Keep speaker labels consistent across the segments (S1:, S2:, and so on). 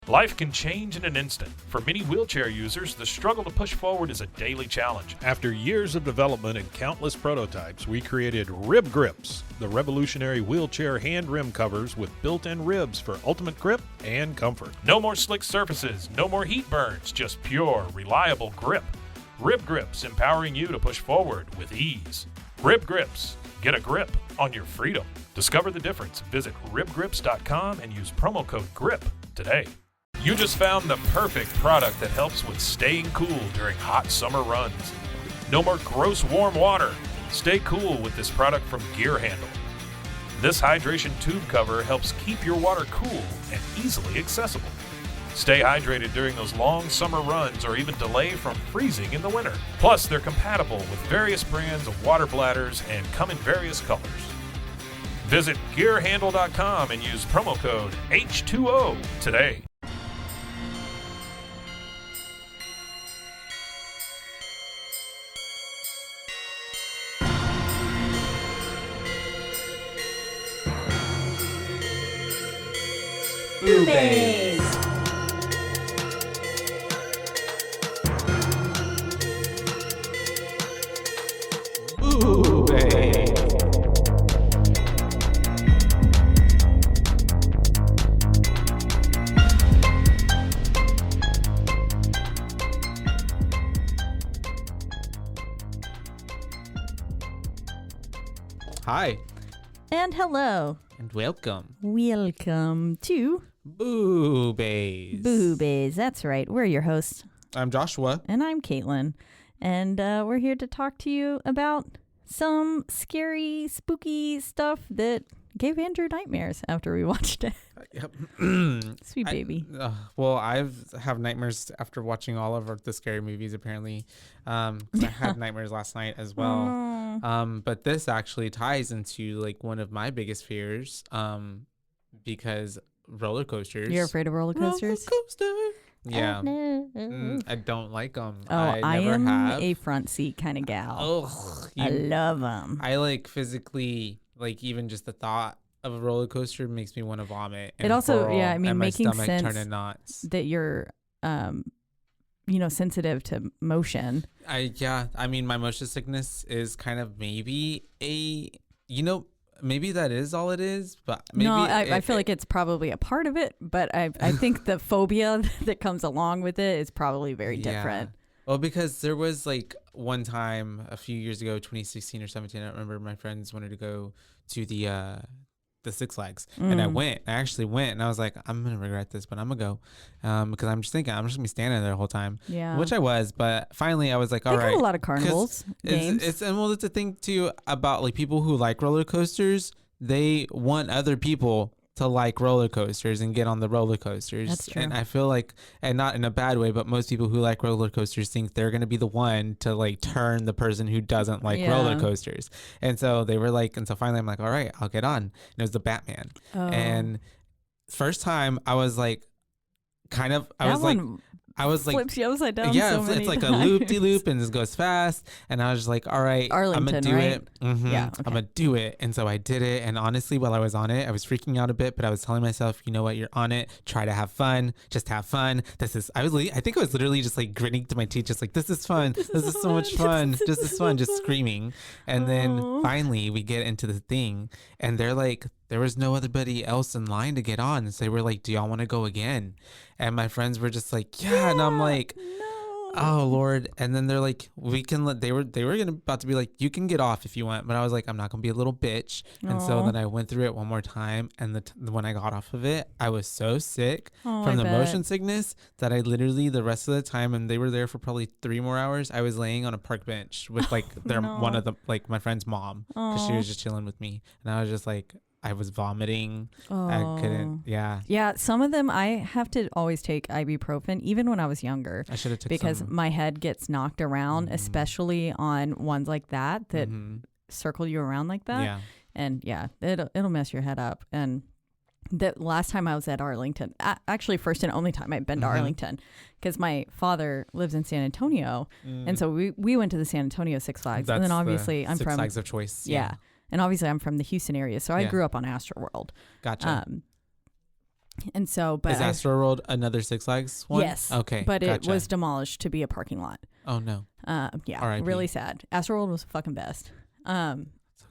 S1: Life can change in an instant. For many wheelchair users, the struggle to push forward is a daily challenge.
S2: After years of development and countless prototypes, we created Rib Grips, the revolutionary wheelchair hand rim covers with built-in ribs for ultimate grip and comfort.
S1: No more slick surfaces, no more heat burns, just pure, reliable grip. Rib Grips, empowering you to push forward with ease. Rib Grips, get a grip on your freedom. Discover the difference. Visit ribgrips.com and use promo code GRIP today. You just found the perfect product that helps with staying cool during hot summer runs. No more gross warm water. Stay cool with this product from Gear Handle. This hydration tube cover helps keep your water cool and easily accessible. Stay hydrated during those long summer runs or even delay from freezing in the winter. Plus, they're compatible with various brands of water bladders and come in various colors. Visit gearhandle.com and use promo code H2O today.
S3: BooBaes.
S4: BooBaes. Hi,
S3: And hello.
S4: and welcome.
S3: Welcome to
S4: BooBaes.
S3: BooBaes. That's right. We're your hosts.
S4: I'm Joshua.
S3: And I'm Caitlin. And we're here to talk to you about some scary, spooky stuff that gave Andrew nightmares after we watched it. Sweet baby.
S4: Well, I have nightmares after watching all of the scary movies, apparently. 'Cause I had nightmares last night as well. But this actually ties into like one of my biggest fears, because roller coasters.
S3: You're afraid of roller coasters?
S4: Roller coaster. Yeah.
S3: No.
S4: I don't like them.
S3: Oh, I am a front seat kind of gal.
S4: Oh,
S3: I love them.
S4: I like physically, like even just the thought of a roller coaster makes me want to vomit.
S3: It also,
S4: hurl,
S3: yeah, I mean,
S4: and my
S3: making
S4: stomach
S3: sense
S4: turning knots.
S3: that you're, sensitive to motion.
S4: I mean, my motion sickness is kind of maybe maybe that is all it is, but maybe
S3: No, I feel like it's probably a part of it, but I think the phobia that comes along with it is probably very different.
S4: Well, because there was like one time a few years ago, 2016 or 17, I don't remember, my friends wanted to go to the Six Flags, and I actually went, and I was like, I'm gonna regret this, but I'm gonna go, because I'm just thinking I'm just gonna be standing there the whole time, which I was, but finally I was like, all right.
S3: They got a lot of carnivals games.
S4: It's a thing too about like people who like roller coasters. They want other people to like roller coasters and get on the roller coasters.
S3: That's true.
S4: And I feel like, and not in a bad way, but most people who like roller coasters think they're going to be the one to like turn the person who doesn't like roller coasters. And so they were like, and so finally I'm like, all right, I'll get on. And it was the Batman.
S3: Oh.
S4: And first time I was like, I was like,
S3: flips you upside down.
S4: Yeah,
S3: so
S4: it's like
S3: times.
S4: a loop-de-loop and it goes fast. And I was just like, all right, I'm going to do
S3: right?
S4: it. Mm-hmm.
S3: Yeah, okay.
S4: I'm going to do it. And so I did it. And honestly, while I was on it, I was freaking out a bit, but I was telling myself, you know what, you're on it. Try to have fun. Just have fun. I think I was literally just like grinning to my teeth, just like, this is fun. This is so much fun. This is fun. Just screaming. And then finally we get into the thing and they're like, there was no other else in line to get on. So they were like, do y'all want to go again? And my friends were just like, yeah. And I'm like, oh Lord. And then they're like, we can they were about to be like, you can get off if you want. But I was like, I'm not going to be a little bitch. And so then I went through it one more time. And when I got off of it, I was so sick from the motion sickness that I literally the rest of the time, and they were there for probably 3 more hours, I was laying on a park bench with like one of the, like my friend's mom, because she was just chilling with me. And I was just like, I was vomiting. I couldn't. Yeah.
S3: Some of them I have to always take ibuprofen, even when I was younger.
S4: I should have took
S3: because
S4: some.
S3: my head gets knocked around, especially on ones like that circle you around like that.
S4: Yeah.
S3: And yeah, it'll mess your head up. And the last time I was at Arlington, actually first and only time I've been to Arlington, because my father lives in San Antonio, and so we went to the San Antonio Six Flags.
S4: That's
S3: and then obviously I'm
S4: Six
S3: from
S4: Flags of choice.
S3: Yeah. And obviously I'm from the Houston area, so I grew up on Astroworld.
S4: Gotcha.
S3: And so, but
S4: is Astro World another Six Flags one?
S3: yes,
S4: Okay,
S3: but it
S4: gotcha.
S3: was demolished to be a parking lot.
S4: Oh no.
S3: Yeah,
S4: R.I.P.
S3: really sad. Astro World was fucking best.
S4: So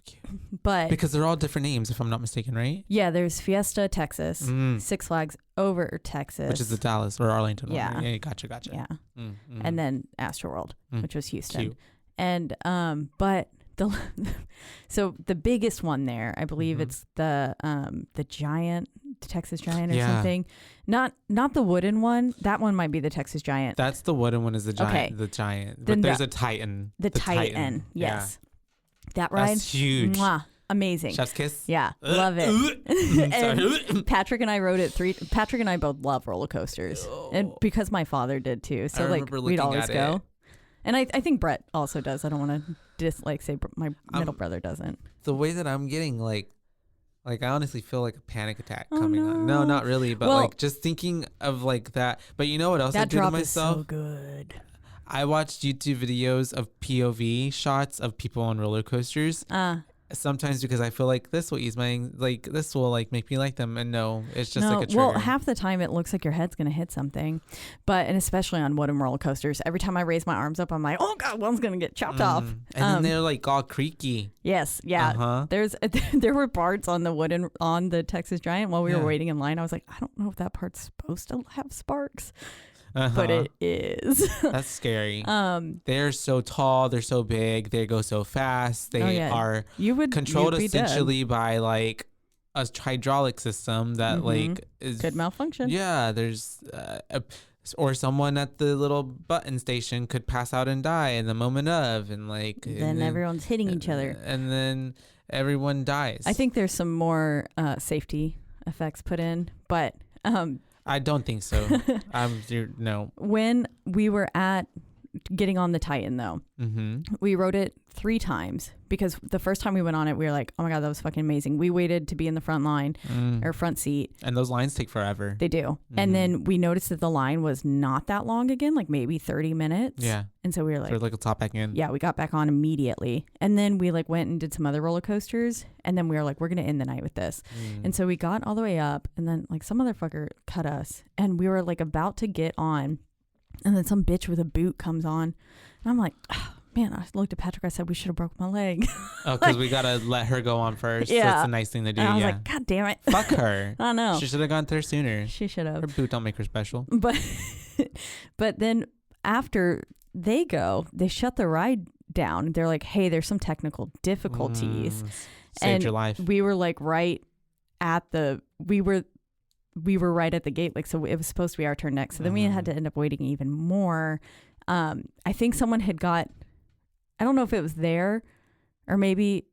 S4: cute.
S3: But
S4: Because they're all different names, if I'm not mistaken, right?
S3: yeah, there's Fiesta, Texas, Six Flags Over Texas,
S4: Which is the Dallas or Arlington one.
S3: Yeah.
S4: Right? Yeah, gotcha.
S3: yeah,
S4: Mm-hmm.
S3: and then Astro World,
S4: Mm.
S3: which was Houston,
S4: Cute.
S3: and but so the biggest one there, I believe it's the Giant, the Texas Giant or something. Not the wooden one. That one might be the Texas Giant.
S4: That's the wooden one is the Giant.
S3: Okay.
S4: The Giant.
S3: Then
S4: But there's a Titan.
S3: The Titan. Yes. That ride.
S4: That's huge.
S3: Mwah, amazing.
S4: Chef's kiss.
S3: Yeah, love it.
S4: Sorry.
S3: And Patrick and I rode it Patrick and I both love roller coasters, and because my father did too. So
S4: I
S3: like
S4: remember
S3: we'd
S4: looking
S3: always
S4: at
S3: go.
S4: it.
S3: And I think Brett also does. I don't want to say my middle brother doesn't.
S4: The way that I'm getting like I honestly feel like a panic attack
S3: Oh,
S4: coming on. No,
S3: no.
S4: not really, but
S3: Well,
S4: like just thinking of like that. But you know what else I
S3: That
S4: do to
S3: drop
S4: myself?
S3: is so good.
S4: I watched YouTube videos of POV shots of people on roller coasters. Sometimes because I feel like this will ease my this will like make me like them, and no, it's just like a trigger.
S3: Well, half the time it looks like your head's gonna hit something, and especially on wooden roller coasters, every time I raise my arms up, I'm like, oh god, one's gonna get chopped off.
S4: And then they're like all creaky.
S3: Yes, yeah. There were parts on the Texas Giant while we were waiting in line. I was like, I don't know if that part's supposed to have sparks. But it is.
S4: That's scary. They're so tall. They're so big. They go so fast. They are controlled essentially by like a hydraulic system that like
S3: could malfunction.
S4: Yeah, there's or someone at the little button station could pass out and die in the moment of, and
S3: then everyone's hitting each other,
S4: and then everyone dies.
S3: I think there's some more safety effects put in, but.
S4: I don't think so. No.
S3: When we were getting on the Titan, though, we rode it 3 times because the first time we went on it, we were like, oh my God, that was fucking amazing. We waited to be in the front line or front seat.
S4: And those lines take forever.
S3: They do. And then we noticed that the line was not that long again, like maybe 30 minutes.
S4: Yeah.
S3: And so we were like,
S4: for like a top back in.
S3: Yeah, we got back on immediately. And then we like went and did some other roller coasters. And then we were like, we're going to end the night with this. And so we got all the way up, and then like some motherfucker cut us, and we were like about to get on. And then some bitch with a boot comes on. And I'm like, oh, man, I looked at Patrick. I said, we should have broke my leg.
S4: Oh, because we got to let her go on first.
S3: Yeah.
S4: That's a nice thing to do.
S3: And I was like, God damn it.
S4: Fuck her.
S3: I know.
S4: She should have gone there sooner.
S3: She should have.
S4: Her boot don't make her special.
S3: But then after they shut the ride down. They're like, hey, there's some technical difficulties.
S4: Saved your life.
S3: We were like right at the gate, like, so it was supposed to be our turn next. So then we had to end up waiting even more. I think someone had I don't know if it was there or maybe,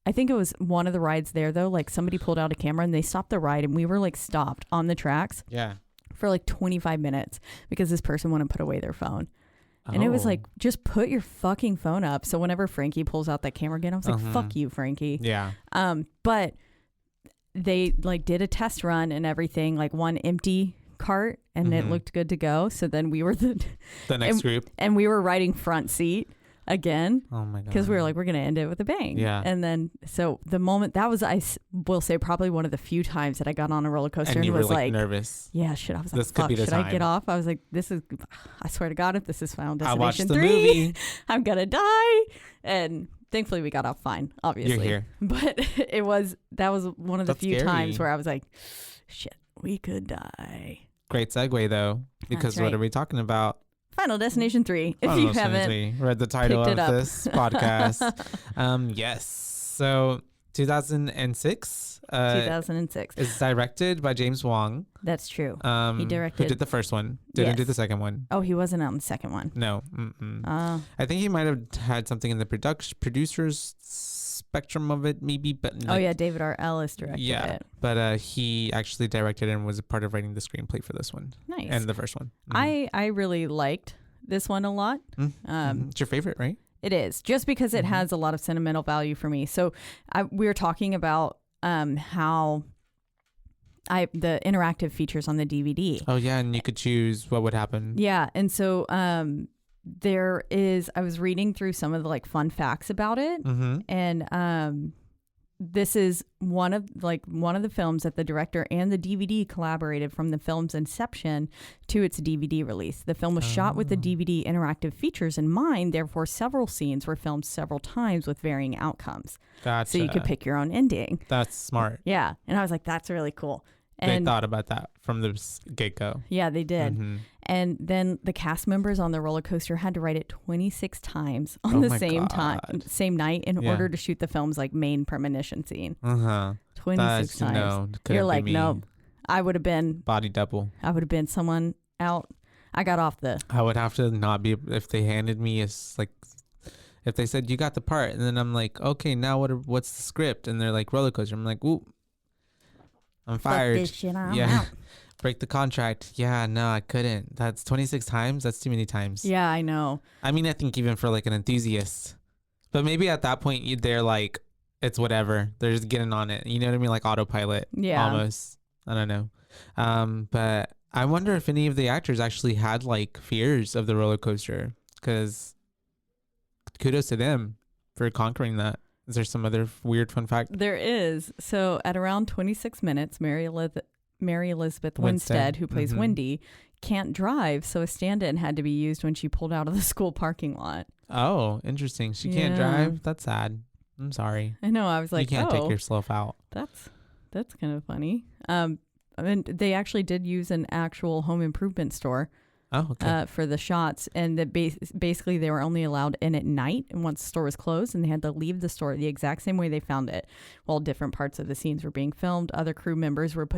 S3: I think it was one of the rides there though. Like somebody pulled out a camera and they stopped the ride, and we were like stopped on the tracks for like 25 minutes because this person wouldn't put away their phone. And it was like, just put your fucking phone up. So whenever Frankie pulls out that camera again, I was like, fuck you, Frankie.
S4: Yeah.
S3: But they like did a test run and everything, like one empty cart, and it looked good to go. So then we were the
S4: next group,
S3: and we were riding front seat again.
S4: Oh my God.
S3: Because we were like, we're going to end it with a bang.
S4: Yeah.
S3: And then, so the moment that was, I will say probably one of the few times that I got on a roller coaster
S4: and you
S3: was
S4: were
S3: like
S4: nervous.
S3: Yeah, shit. I was like,
S4: This could
S3: fuck,
S4: be the
S3: should I
S4: time.
S3: get off? I was like, I swear to God, if this is Final
S4: I watched
S3: Destination
S4: the
S3: 3,
S4: movie.
S3: I'm going to die. And thankfully we got off fine, obviously.
S4: You're here.
S3: But that was one of the
S4: That's
S3: few
S4: scary.
S3: times where I was like, shit, we could die.
S4: Great segue though, because
S3: That's right.
S4: what are we talking about?
S3: Final Destination 3, if
S4: Final
S3: you
S4: Destination
S3: haven't
S4: 3. Read the title
S3: picked
S4: of
S3: it up.
S4: this podcast. Yes. So 2006.
S3: 2006.
S4: Is directed by James Wong.
S3: That's true. He
S4: Who
S3: directed.
S4: did the first one? Didn't do
S3: Yes.
S4: the second one.
S3: Oh, he wasn't on the second one.
S4: No. I think he might have had something in the producers spectrum of it, maybe. But
S3: Oh yeah, David R. Ellis directed it.
S4: But he actually directed and was a part of writing the screenplay for this one.
S3: Nice.
S4: And the first one.
S3: I really liked this one a lot.
S4: It's your favorite, right?
S3: It is, just because it has a lot of sentimental value for me. So we were talking about how the interactive features on the DVD.
S4: Oh yeah, and you could choose what would happen.
S3: Yeah, and so I was reading through some of the like fun facts about it, and this is one of the films that the director and the DVD collaborated from the film's inception to its DVD release. The film was shot with the DVD interactive features in mind. Therefore, several scenes were filmed several times with varying outcomes.
S4: Gotcha.
S3: So you could pick your own ending.
S4: That's smart.
S3: Yeah. And I was like, that's really cool. And
S4: They thought about that from the get-go.
S3: yeah, they did.
S4: Mm-hmm.
S3: And then the cast members on the roller coaster had to write it 26 times on the
S4: my
S3: same night in
S4: Yeah.
S3: order to shoot the film's like main premonition scene. 26
S4: That's,
S3: times.
S4: no,
S3: You're like,
S4: me.
S3: nope. I would have been
S4: Body double.
S3: someone out. I got off the.
S4: I would have to not be, if they handed me if they said you got the part, and then I'm like, okay, now what's the script? And they're like roller coaster. I'm like, ooh, I'm fired.
S3: Fuck this shit, I'm
S4: Yeah.
S3: out.
S4: Break the contract. Yeah, no, I couldn't. That's 26 times. That's too many times.
S3: Yeah, I know.
S4: I mean, I think even for like an enthusiast, but maybe at that point they're like, it's whatever. They're just getting on it. You know what I mean? Like autopilot.
S3: Yeah.
S4: Almost. I don't know. But I wonder if any of the actors actually had like fears of the roller coaster, because kudos to them for conquering that. Is there some other weird fun fact?
S3: There is. So at around 26 minutes, Mary Elizabeth Winstead, who plays
S4: Mhm.
S3: Wendy, can't drive, so a stand-in had to be used when she pulled out of the school parking lot.
S4: Oh, interesting. She can't
S3: Yeah.
S4: drive. That's sad. I'm sorry.
S3: I know. I was like,
S4: you can't
S3: oh,
S4: take yourself out.
S3: that's kind of funny. I mean, they actually did use an actual home improvement store
S4: Oh, okay.
S3: for the shots, and that basically they were only allowed in at night, and once the store was closed, and they had to leave the store the exact same way they found it. While different parts of the scenes were being filmed, other crew members were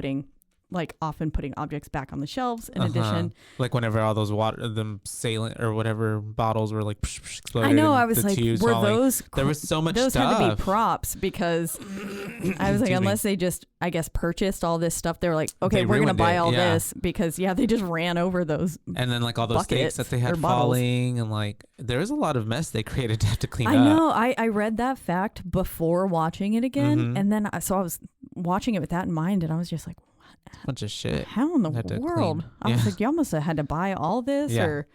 S3: often putting objects back on the shelves. In addition,
S4: like whenever all those saline or whatever bottles were like exploded.
S3: I know.
S4: and
S3: I was
S4: the
S3: like,
S4: tubes
S3: were
S4: falling.
S3: those?
S4: There was so much
S3: Those
S4: stuff.
S3: had to be props, because I was like,
S4: Excuse me.
S3: unless they just, I guess, purchased all this stuff, they were like, okay,
S4: They
S3: we're gonna
S4: ruined
S3: buy
S4: it,
S3: all
S4: yeah.
S3: this, because they just ran over those.
S4: And then like all those
S3: buckets
S4: steaks that they had
S3: or bottles.
S4: falling, and like there was a lot of mess they created to have to clean
S3: I
S4: up.
S3: know. I read that fact before watching it again,
S4: Mhm.
S3: and then I was watching it with that in mind, and I was just like,
S4: Bunch of shit.
S3: how in the
S4: Had to
S3: world?
S4: clean.
S3: I was
S4: Yeah.
S3: like, y'all must have had to buy all this,
S4: Yeah.
S3: or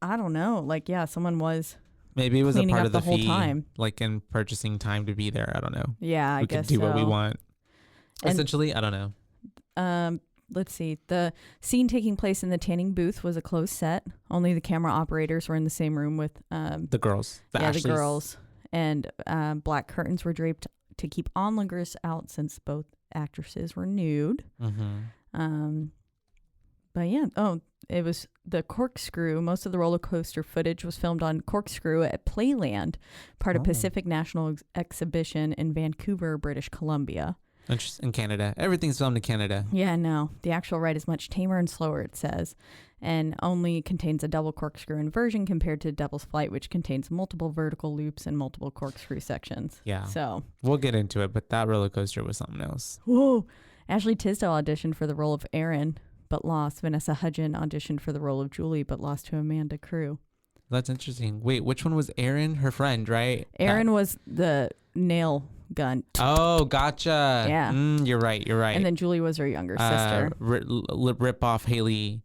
S3: I don't know. Like, yeah, someone was.
S4: Maybe it was a
S3: cleaning
S4: part
S3: up
S4: of the
S3: the whole
S4: fee,
S3: time.
S4: like in purchasing time to be there. I don't know.
S3: Yeah, I
S4: we
S3: guess
S4: could do
S3: so.
S4: what we want.
S3: And-
S4: Essentially, I don't know.
S3: Let's see. The scene taking place in the tanning booth was a closed set. Only the camera operators were in the same room with
S4: The girls. The
S3: the
S4: Ashleys.
S3: girls, and black curtains were draped to keep onlookers out since both actresses were nude.
S4: Mm-hmm.
S3: But yeah, it was the Corkscrew. Most of the roller coaster footage was filmed on Corkscrew at Playland, part of Pacific National Exhibition in Vancouver, British Columbia.
S4: In Canada. Everything's filmed in Canada.
S3: Yeah, no. The actual ride is much tamer and slower, it says, and only contains a double corkscrew inversion compared to Devil's Flight, which contains multiple vertical loops and multiple corkscrew sections.
S4: Yeah.
S3: So,
S4: We'll get into it, but that roller coaster was something else.
S3: whoa. Ashley Tisdale auditioned for the role of Erin, but lost. Vanessa Hudgens auditioned for the role of Julie, but lost to Amanda Crew.
S4: That's interesting. Wait, which one was Erin? Her friend, right?
S3: Erin was the nail gun.
S4: Oh, gotcha.
S3: Yeah.
S4: You're right.
S3: And then Julie was her younger sister.
S4: Rip off Haley.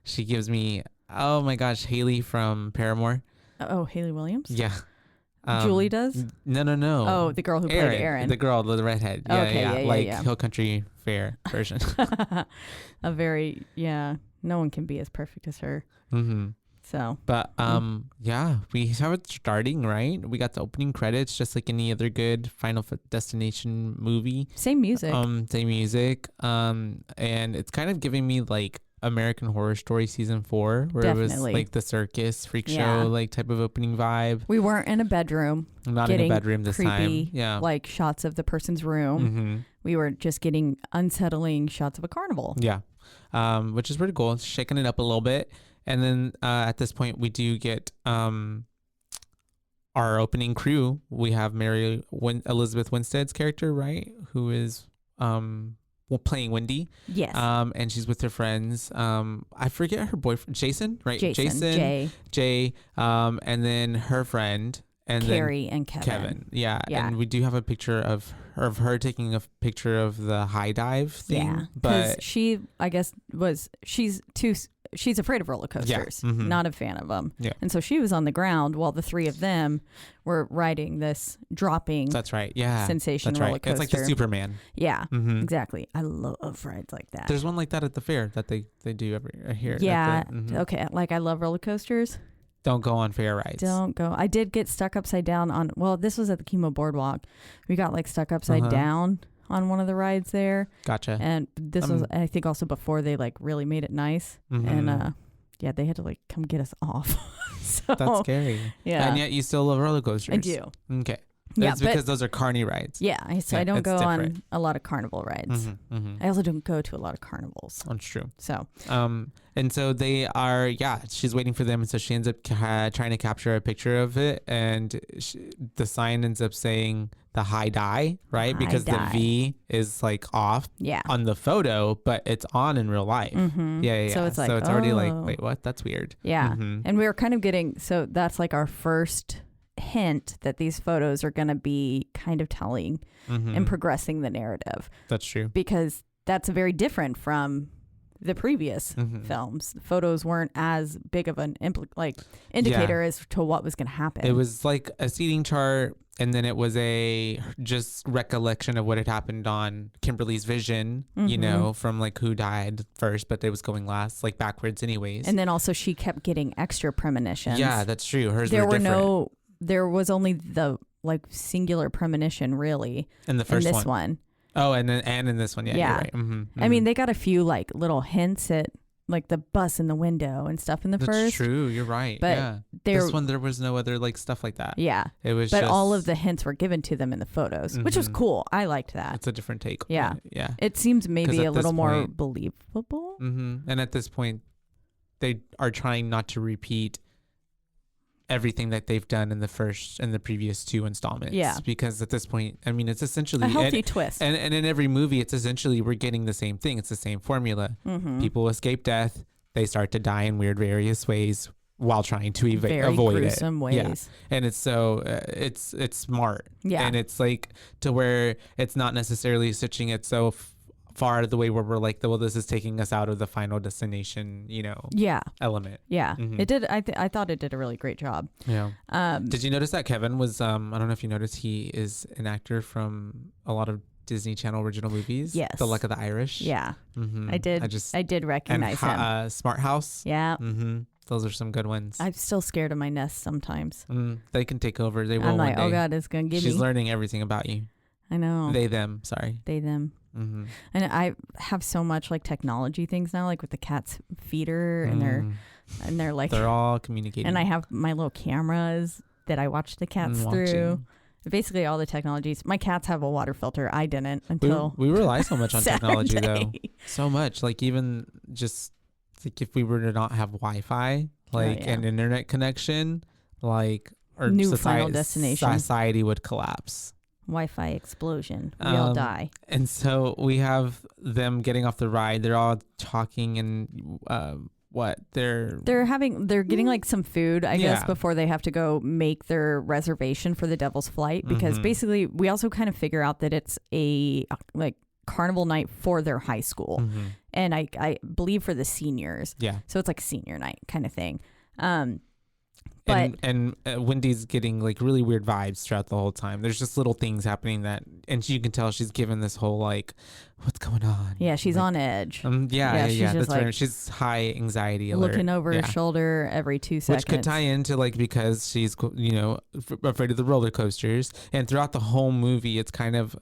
S4: She gives me, oh my gosh, Haley from Paramore.
S3: Oh, Haley Williams?
S4: Yeah.
S3: Julie does?
S4: No.
S3: Oh, the girl who played Erin.
S4: The girl, the redhead. Yeah,
S3: Okay, yeah,
S4: like
S3: yeah.
S4: Hill Country Fair version.
S3: No one can be as perfect as her.
S4: Mm-hmm.
S3: So,
S4: But yeah, we have it starting, right? We got the opening credits, just like any other good Final Destination movie.
S3: same music.
S4: Same music. And it's kind of giving me like American Horror Story season 4, where it was
S3: Definitely.
S4: like the circus freak
S3: Yeah.
S4: show like type of opening vibe.
S3: We weren't in a bedroom.
S4: I'm not in a
S3: getting
S4: bedroom this
S3: creepy,
S4: time. Yeah.
S3: like shots of the person's room.
S4: Mm-hmm.
S3: We were just getting unsettling shots of a carnival.
S4: Yeah. Which is pretty cool. It's shaking it up a little bit. And then at this point, we do get our opening crew. We have Elizabeth Winstead's character, right? Who is playing Wendy.
S3: Yes.
S4: And she's with her friends. I forget her boyfriend, Jason, right?
S3: Jason,
S4: Jay. And then her friend. And
S3: Carrie,
S4: then
S3: and Kevin.
S4: Yeah.
S3: Yeah.
S4: And we do have a picture of her taking a picture of the high dive thing.
S3: Yeah,
S4: but
S3: because she, I guess, she's too she's afraid of roller coasters, not a fan of them.
S4: Yeah.
S3: And so she was on the ground while the three of them were riding this dropping
S4: That's right. Yeah.
S3: sensation
S4: That's
S3: roller
S4: right.
S3: coaster.
S4: It's like the Superman.
S3: Yeah, exactly. I love rides like that.
S4: There's one like that at the fair that they do every here.
S3: Yeah.
S4: The,
S3: Okay. Like I love roller coasters.
S4: Don't go on fair rides.
S3: Don't go. I did get stuck upside down on, well, this was at the Chemo Boardwalk. We got like stuck upside down on one of the rides there.
S4: Gotcha.
S3: And this was, I think, also before they like really made it nice. And yeah, they had to like come get us off. So
S4: that's scary.
S3: Yeah.
S4: And yet you still love roller coasters.
S3: I do.
S4: Okay.
S3: Yeah,
S4: That's because those are carny rides.
S3: Yeah. So
S4: Yeah,
S3: I don't
S4: it's
S3: go
S4: different.
S3: on a lot of carnival rides. I also don't go to a lot of carnivals.
S4: That's true.
S3: So
S4: And so they are, she's waiting for them. And so she ends up trying to capture a picture of it. And the sign ends up saying the high die, right?
S3: High
S4: because
S3: die.
S4: the V is like off
S3: yeah.
S4: on the photo, but it's on in real life. Yeah.
S3: So it's like,
S4: so it's already like,
S3: oh.
S4: wait, what? That's weird.
S3: Yeah. And we were kind of getting, so that's like our first hint that these photos are going to be kind of telling and progressing the narrative.
S4: That's true.
S3: Because that's very different from the previous films. The photos weren't as big of an indicator as to what was going to happen.
S4: It was like a seating chart, and then it was a just recollection of what had happened on Kimberly's vision, you know, from like who died first, but it was going last, like backwards anyways.
S3: And then also she kept getting extra premonitions.
S4: Yeah, that's true. Hers were different.
S3: There was only the like singular premonition really
S4: in the first
S3: in this one.
S4: Oh, and in this one, yeah. You're right.
S3: I mean, they got a few like little hints at like the bus in the window and stuff in the
S4: That's
S3: first.
S4: true. You're right.
S3: But
S4: yeah. This one, there was no other like stuff like that.
S3: Yeah.
S4: It was
S3: but
S4: just,
S3: all of the hints were given to them in the photos, which was cool. I liked that.
S4: It's a different take.
S3: Yeah.
S4: Yeah.
S3: It seems maybe a little more
S4: point,
S3: believable.
S4: And at this point, they are trying not to repeat everything that they've done in the previous two installments.
S3: Yeah.
S4: Because at this point, I mean, it's essentially
S3: a healthy twist.
S4: And in every movie, it's essentially we're getting the same thing. It's the same formula. People escape death. They start to die in weird various ways while trying to avoid
S3: gruesome
S4: it.
S3: ways.
S4: Yeah. And it's so it's smart.
S3: Yeah.
S4: And it's like to where it's not necessarily stitching it so far out of the way where we're like, well, this is taking us out of the final destination, you know, element.
S3: Yeah. It did. I thought it did a really great job.
S4: Yeah. Did you notice that Kevin was, I don't know if you noticed, he is an actor from a lot of Disney Channel original movies.
S3: Yes.
S4: The Luck of the Irish.
S3: Yeah. I did. I did recognize him.
S4: Smart House.
S3: Yeah.
S4: Those are some good ones.
S3: I'm still scared of my nest sometimes.
S4: They can take over. They will
S3: I'm like,
S4: one day.
S3: oh God, it's going to get me.
S4: She's learning everything about you.
S3: I know.
S4: They, them. Sorry.
S3: They, them. And I have so much like technology things now, like with the cat's feeder and they're like,
S4: they're all communicating.
S3: And I have my little cameras that I watch the cats through. Basically all the technologies. My cats have a water filter. I didn't until
S4: we rely so much on technology
S3: Saturday.
S4: though. So much. Like even just like if we were to not have Wi-Fi, like an internet connection, like our
S3: Final destination.
S4: Society would collapse.
S3: Wi-Fi explosion. We all die.
S4: And so we have them getting off the ride. They're all talking and they're
S3: getting like some food, I guess, before they have to go make their reservation for the Devil's Flight, because basically we also kind of figure out that it's a like carnival night for their high school, and I believe for the seniors. Yeah. So it's like a senior night kind of thing. But
S4: Wendy's getting like really weird vibes throughout the whole time. There's just little things happening and you can tell she's given this whole like, what's going on?
S3: Yeah, she's on edge.
S4: She's
S3: just like,
S4: she's high anxiety alert.
S3: Looking over her shoulder every 2 seconds.
S4: Which could tie into like because she's, you know, afraid of the roller coasters. And throughout the whole movie, it's kind of,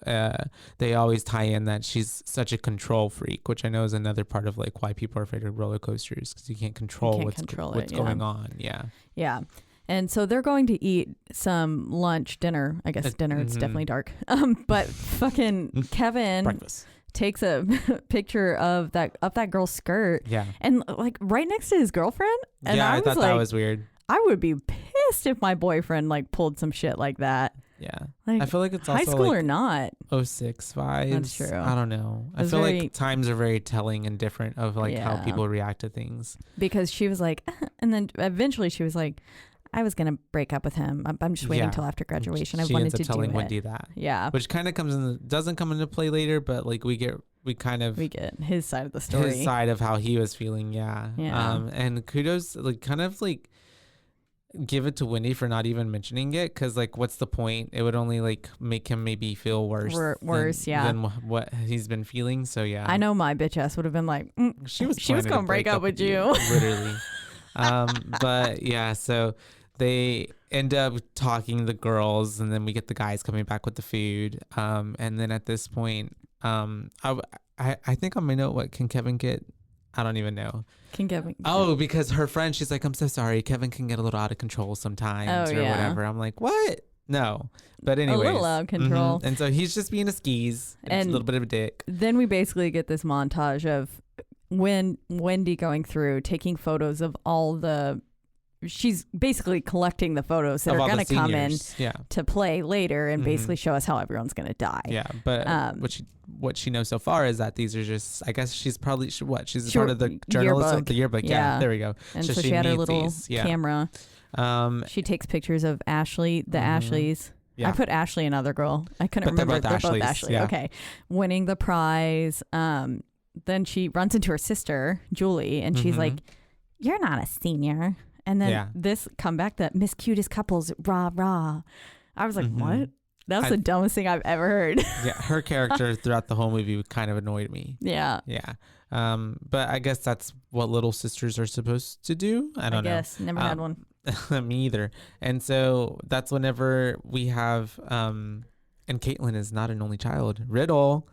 S4: they always tie in that she's such a control freak, which I know is another part of like why people are afraid of roller coasters, because you can't control what's going on. Yeah.
S3: Yeah. And so they're going to eat some dinner. I guess dinner, it's definitely dark. But fucking Kevin
S4: breakfast
S3: takes a picture of that girl's skirt.
S4: Yeah.
S3: And like right next to his girlfriend. And
S4: I thought that was weird.
S3: I would be pissed if my boyfriend like pulled some shit like that.
S4: Yeah.
S3: Like,
S4: I feel like it's
S3: high
S4: also
S3: school
S4: like
S3: or not.
S4: 06 vibes.
S3: That's true.
S4: I don't know. I feel like times are very telling and different of like how people react to things.
S3: Because she was like, and then eventually she was like, I was going to break up with him. I'm just waiting until after graduation. I wanted to do it.
S4: She ends up telling Wendy that.
S3: Yeah.
S4: Which kind of doesn't come into play later, but like we get we kind of
S3: get his side of the story.
S4: His side of how he was feeling. Yeah. And kudos, like kind of like give it to Wendy for not even mentioning it, because like what's the point? It would only like make him maybe feel worse than what he's been feeling. So yeah,
S3: I know my bitch ass would have been like, she was gonna break up with you.
S4: Literally. But yeah, so they end up talking, the girls, and then we get the guys coming back with the food, and then at this point I think on my note, what can Kevin get? I don't even know.
S3: Can Kevin?
S4: Oh, because her friend, she's like, I'm so sorry. Kevin can get a little out of control sometimes or whatever. I'm like, what? No. But anyways.
S3: A little out of control.
S4: And so he's just being a skis and a little bit of a dick.
S3: Then we basically get this montage of Wendy going through, taking photos of all the... She's basically collecting the photos that are going to come in to play later and basically show us how everyone's going to die.
S4: Yeah, but what she knows so far is that these are just, I guess she's probably, she's part of the journalism, the yearbook. Yeah, there we go.
S3: And so she had her little camera. She takes pictures of Ashley, the Ashleys. Yeah. I put Ashley, another girl. I couldn't remember. They're both Ashley. Yeah. Okay. Winning the prize. Then she runs into her sister, Julie, and she's like, "You're not a senior." And then this comeback, that Miss Cutest Couples, rah, rah. I was like, what? That was the dumbest thing I've ever heard.
S4: Yeah, her character throughout the whole movie kind of annoyed me.
S3: Yeah.
S4: Yeah. But I guess that's what little sisters are supposed to do. I don't know. I guess.
S3: Never had one.
S4: Me either. And so that's whenever we have... and Caitlin is not an only child. Riddle.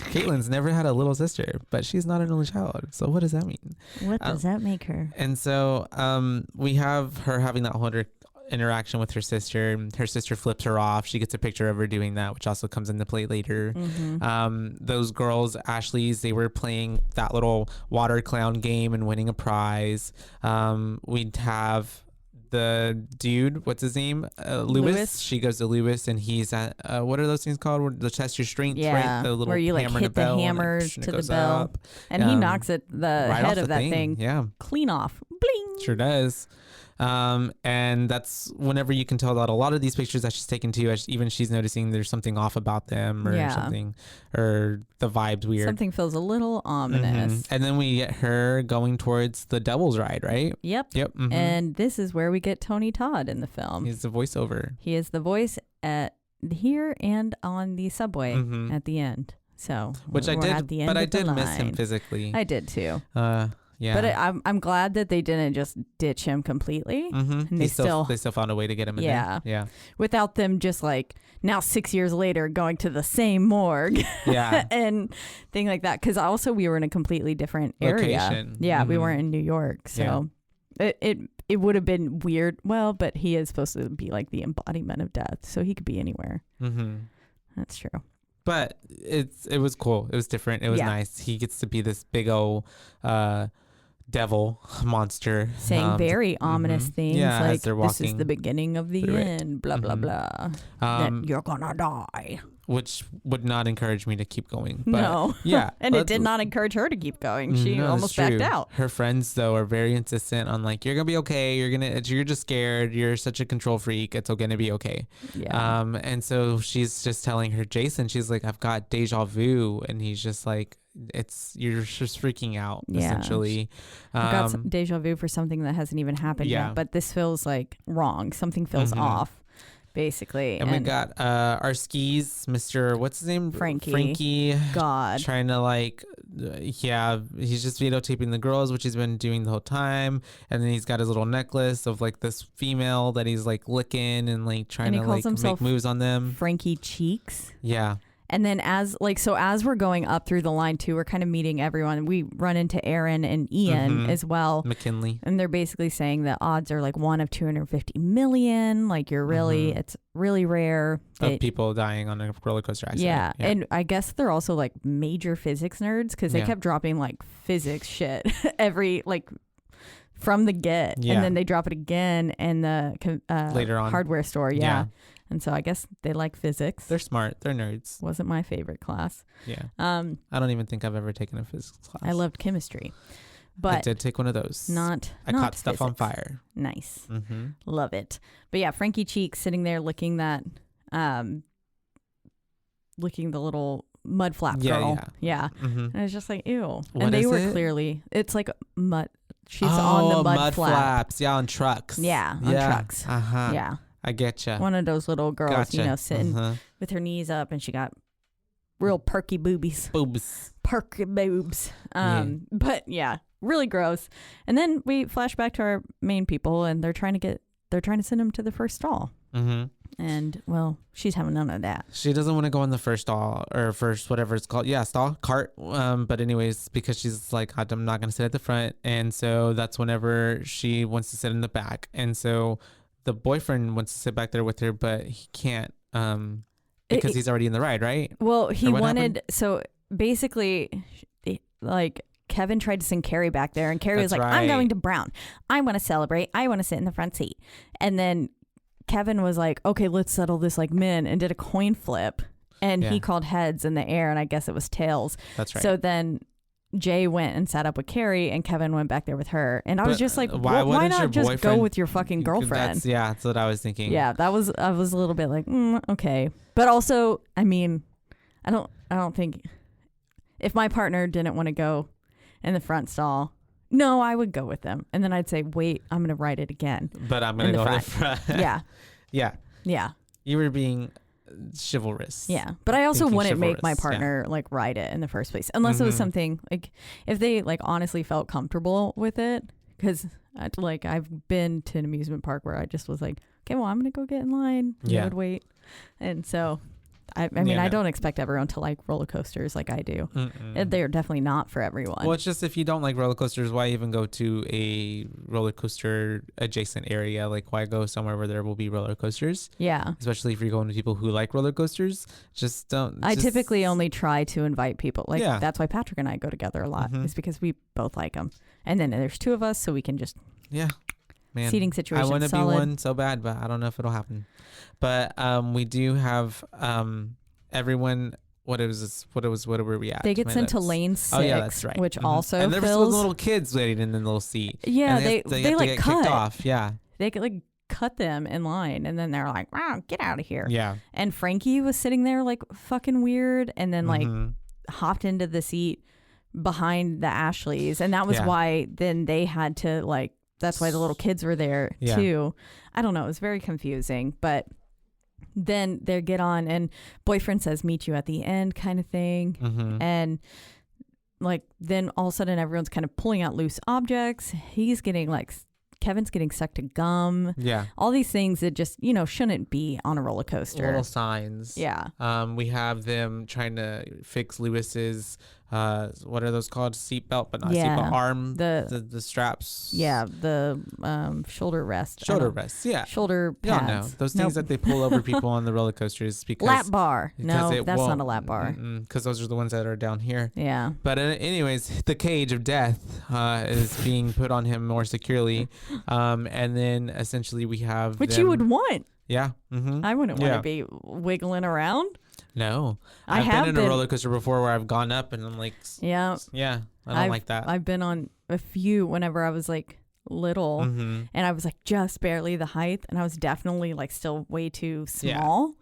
S4: Caitlin's never had a little sister, but she's not an only child. So what does that mean?
S3: What does that make her?
S4: And so we have her having that whole interaction with her sister. Her sister flips her off. She gets a picture of her doing that, which also comes into play later. Those girls, Ashley's, they were playing that little water clown game and winning a prize. We'd have the dude, what's his name? Lewis. She goes to Lewis, and he's at what are those things called? Where the test your strength, right? The little
S3: where you like hit the hammer to the bell, and he knocks it the head of that thing, clean off, bling.
S4: Sure does. And that's whenever you can tell that a lot of these pictures that she's taken too, even she's noticing there's something off about them or something, or the vibe's weird.
S3: Something feels a little ominous.
S4: And then we get her going towards the Devil's Ride, right?
S3: Yep. And this is where we get Tony Todd in the film.
S4: He's the voiceover.
S3: He is the voice at here and on the subway at the end. So
S4: which I did, but I did miss him physically.
S3: I did too.
S4: Yeah.
S3: But I'm glad that they didn't just ditch him completely. And
S4: they still found a way to get him in there. Yeah.
S3: Without them just like now 6 years later going to the same morgue.
S4: Yeah.
S3: And thing like that. Because also we were in a completely different area.
S4: Location.
S3: Yeah. We weren't in New York. So it would have been weird. Well, but he is supposed to be like the embodiment of death. So he could be anywhere. That's true.
S4: But it was cool. It was different. It was nice. He gets to be this big old devil monster
S3: saying very ominous things like this is the beginning of the end, blah blah blah, that you're gonna die,
S4: which would not encourage me to keep going. But
S3: no. And it did not encourage her to keep going. She almost backed out.
S4: Her friends though are very insistent on like, you're gonna be okay, you're just scared, you're such a control freak, it's gonna be okay. And so she's just telling her Jason, she's like, I've got deja vu, and he's just like, you're just freaking out essentially.
S3: I've got some deja vu for something that hasn't even happened yet, but this feels like wrong. Something feels off, basically.
S4: And we got our skis, Mr. what's his name? Frankie.
S3: God.
S4: Trying to like, he's just videotaping the girls, which he's been doing the whole time. And then he's got his little necklace of like this female that he's like licking and like trying to like make moves on them.
S3: Frankie Cheeks.
S4: Yeah.
S3: And then as we're going up through the line too, we're kind of meeting everyone. We run into Aaron and Ian as well.
S4: McKinley.
S3: And they're basically saying the odds are like 1 of 250 million. Like it's really rare.
S4: Of people dying on a roller coaster accident.
S3: Yeah. And I guess they're also like major physics nerds because they kept dropping like physics shit every like from the get. And then they drop it again in the
S4: later on
S3: hardware store. Yeah. And so I guess they like physics.
S4: They're smart. They're nerds.
S3: Wasn't my favorite class.
S4: Yeah. I don't even think I've ever taken a physics class.
S3: I loved chemistry. But
S4: I did take one of those.
S3: I
S4: caught stuff on fire.
S3: Nice. Love it. But yeah, Frankie Cheeks sitting there licking that, licking the little mud flap
S4: Yeah,
S3: girl.
S4: yeah.
S3: Yeah.
S4: Mm-hmm.
S3: And I was just like, ew.
S4: What
S3: And they
S4: is
S3: were
S4: it?
S3: clearly, it's like mud. She's on the mud flap.
S4: flaps. Yeah, on trucks.
S3: Yeah, on trucks.
S4: Uh-huh.
S3: Yeah.
S4: I get you.
S3: One of those little girls,
S4: Gotcha.
S3: sitting with her knees up, and she got real perky boobies.
S4: Boobs.
S3: Perky boobs.
S4: Yeah.
S3: But yeah, really gross. And then we flash back to our main people, and they're trying to send them to the first stall.
S4: Mm-hmm.
S3: And well, she's having none of that.
S4: She doesn't want to go in the first stall or first whatever it's called. Yeah, stall, cart. But anyways, because she's like, I'm not going to sit at the front. And so that's whenever she wants to sit in the back. And so the boyfriend wants to sit back there with her, but he can't because he's already in the ride, right?
S3: Well, he
S4: wanted,
S3: so basically, like, Kevin tried to send Carrie back there, and Carrie was
S4: That's
S3: like, I'm
S4: right.
S3: going to Brown. I want to celebrate. I want to sit in the front seat. And then Kevin was like, okay, let's settle this like men, and did a coin flip. And he called heads in the air, and I guess it was tails.
S4: That's right.
S3: So then Jay went and sat up with Carrie, and Kevin went back there with her. And I was just like, why not just go with your fucking girlfriend?
S4: That's what I was thinking.
S3: Yeah, I was a little bit like, okay. But also, I mean, I don't think if my partner didn't want to go in the front stall, no, I would go with them. And then I'd say, wait, I'm going to write it again.
S4: But I'm going to go in the front.
S3: Yeah.
S4: Yeah.
S3: Yeah.
S4: You were being chivalrous.
S3: Yeah. But I also
S4: Thinking
S3: wouldn't make my
S4: chivalrous,
S3: partner like write it in the first place. Unless it was something like if they like honestly felt comfortable with it. Because like I've been to an amusement park where I just was like, okay, well, I'm going to go get in line. And I would wait. And so I mean, I don't expect everyone to like roller coasters like I do. They're definitely not for everyone.
S4: Well, it's just if you don't like roller coasters, why even go to a roller coaster adjacent area? Like, why go somewhere where there will be roller coasters?
S3: Yeah.
S4: Especially if you're going to people who like roller coasters. Just don't.
S3: I typically only try to invite people. Like,
S4: Yeah.
S3: that's why Patrick and I go together a lot. It's because we both like them. And then there's two of us, so we can just...
S4: Yeah. Man,
S3: seating situation.
S4: I want to be
S3: solid.
S4: one so bad, but I don't know if it'll happen. But we do have everyone. What were we at?
S3: They get
S4: My
S3: sent to
S4: lips.
S3: lane 6,
S4: Oh yeah, that's right.
S3: which also
S4: and there were
S3: fills...
S4: little kids waiting in the little seat.
S3: Yeah,
S4: and
S3: they
S4: have to
S3: like
S4: get
S3: cut.
S4: kicked off. Yeah,
S3: They could like cut them in line, and then they're like, "Wow, get out of here!"
S4: yeah.
S3: And Frankie was sitting there like fucking weird, and then like hopped into the seat behind the Ashleys, and that was why then they had to like. That's why the little kids were there too. I don't know. It was very confusing, but then they get on and boyfriend says, meet you at the end kind of thing. And like, then all of a sudden everyone's kind of pulling out loose objects. He's getting like, Kevin's getting stuck to gum.
S4: Yeah.
S3: All these things that just, shouldn't be on a roller coaster.
S4: Little signs.
S3: Yeah.
S4: We have them trying to fix Lewis's what are those called? Seatbelt, but not seatbelt. Arm. The straps.
S3: Yeah. The shoulder rest.
S4: Shoulder rests. Yeah.
S3: Shoulder
S4: Yeah,
S3: pads.
S4: no. Those things that they pull over people on the roller coasters because
S3: lap bar. No,
S4: it
S3: that's
S4: won't-
S3: not a lap bar.
S4: Because those are the ones that are down here.
S3: Yeah.
S4: But anyways, the cage of death is being put on him more securely, and then essentially we have
S3: Which
S4: them,
S3: you would want.
S4: Yeah.
S3: I wouldn't want to be wiggling around.
S4: No,
S3: I've
S4: been in
S3: been
S4: a roller coaster before where I've gone up and I'm like,
S3: yeah,
S4: I don't like that.
S3: I've been on a few whenever I was like little, and I was like just barely the height, and I was definitely like still way too small.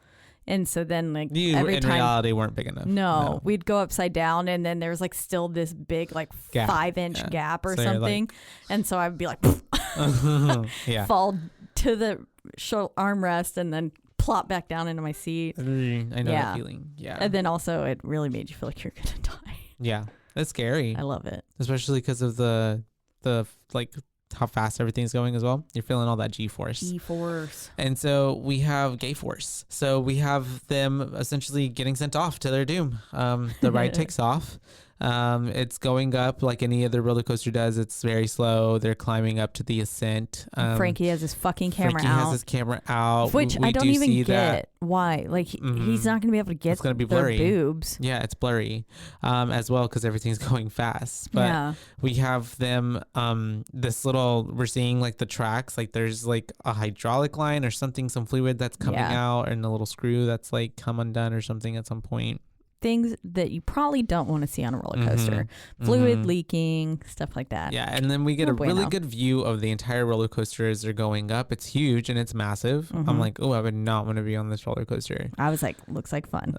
S3: And so then like
S4: You
S3: every
S4: in
S3: time
S4: reality weren't big enough.
S3: No, we'd go upside down, and then there was like still this big like
S4: Gap.
S3: 5-inch gap or
S4: So you're
S3: something, and so I'd be like
S4: Yeah.
S3: fall to the armrest and then plop back down into my seat.
S4: I know that feeling. Yeah.
S3: And then also it really made you feel like you're gonna die.
S4: Yeah. That's scary.
S3: I love it.
S4: Especially because of the like how fast everything's going as well. You're feeling all that G-force.
S3: G-force.
S4: And so we have gay force. So we have them essentially getting sent off to their doom. The ride takes off. It's going up like any other roller coaster does. It's very slow. They're climbing up to the ascent.
S3: Frankie has his fucking camera
S4: Frankie
S3: out.
S4: has his camera out.
S3: Which
S4: We
S3: I don't
S4: do
S3: even
S4: see
S3: get
S4: that.
S3: why. Like he's not going to be able to get
S4: It's gonna be
S3: their
S4: blurry.
S3: boobs.
S4: Yeah, it's blurry as well because everything's going fast. But we have them, we're seeing like the tracks, like there's like a hydraulic line or something, some fluid that's coming out and a little screw that's like come undone or something at some point.
S3: things that you probably don't want to see on a roller coaster. Fluid leaking, stuff like that.
S4: Yeah, and then we get a really good view of the entire roller coaster as they're going up. It's huge and it's massive. I'm like, oh, I would not want to be on this roller coaster.
S3: I was like, looks like fun.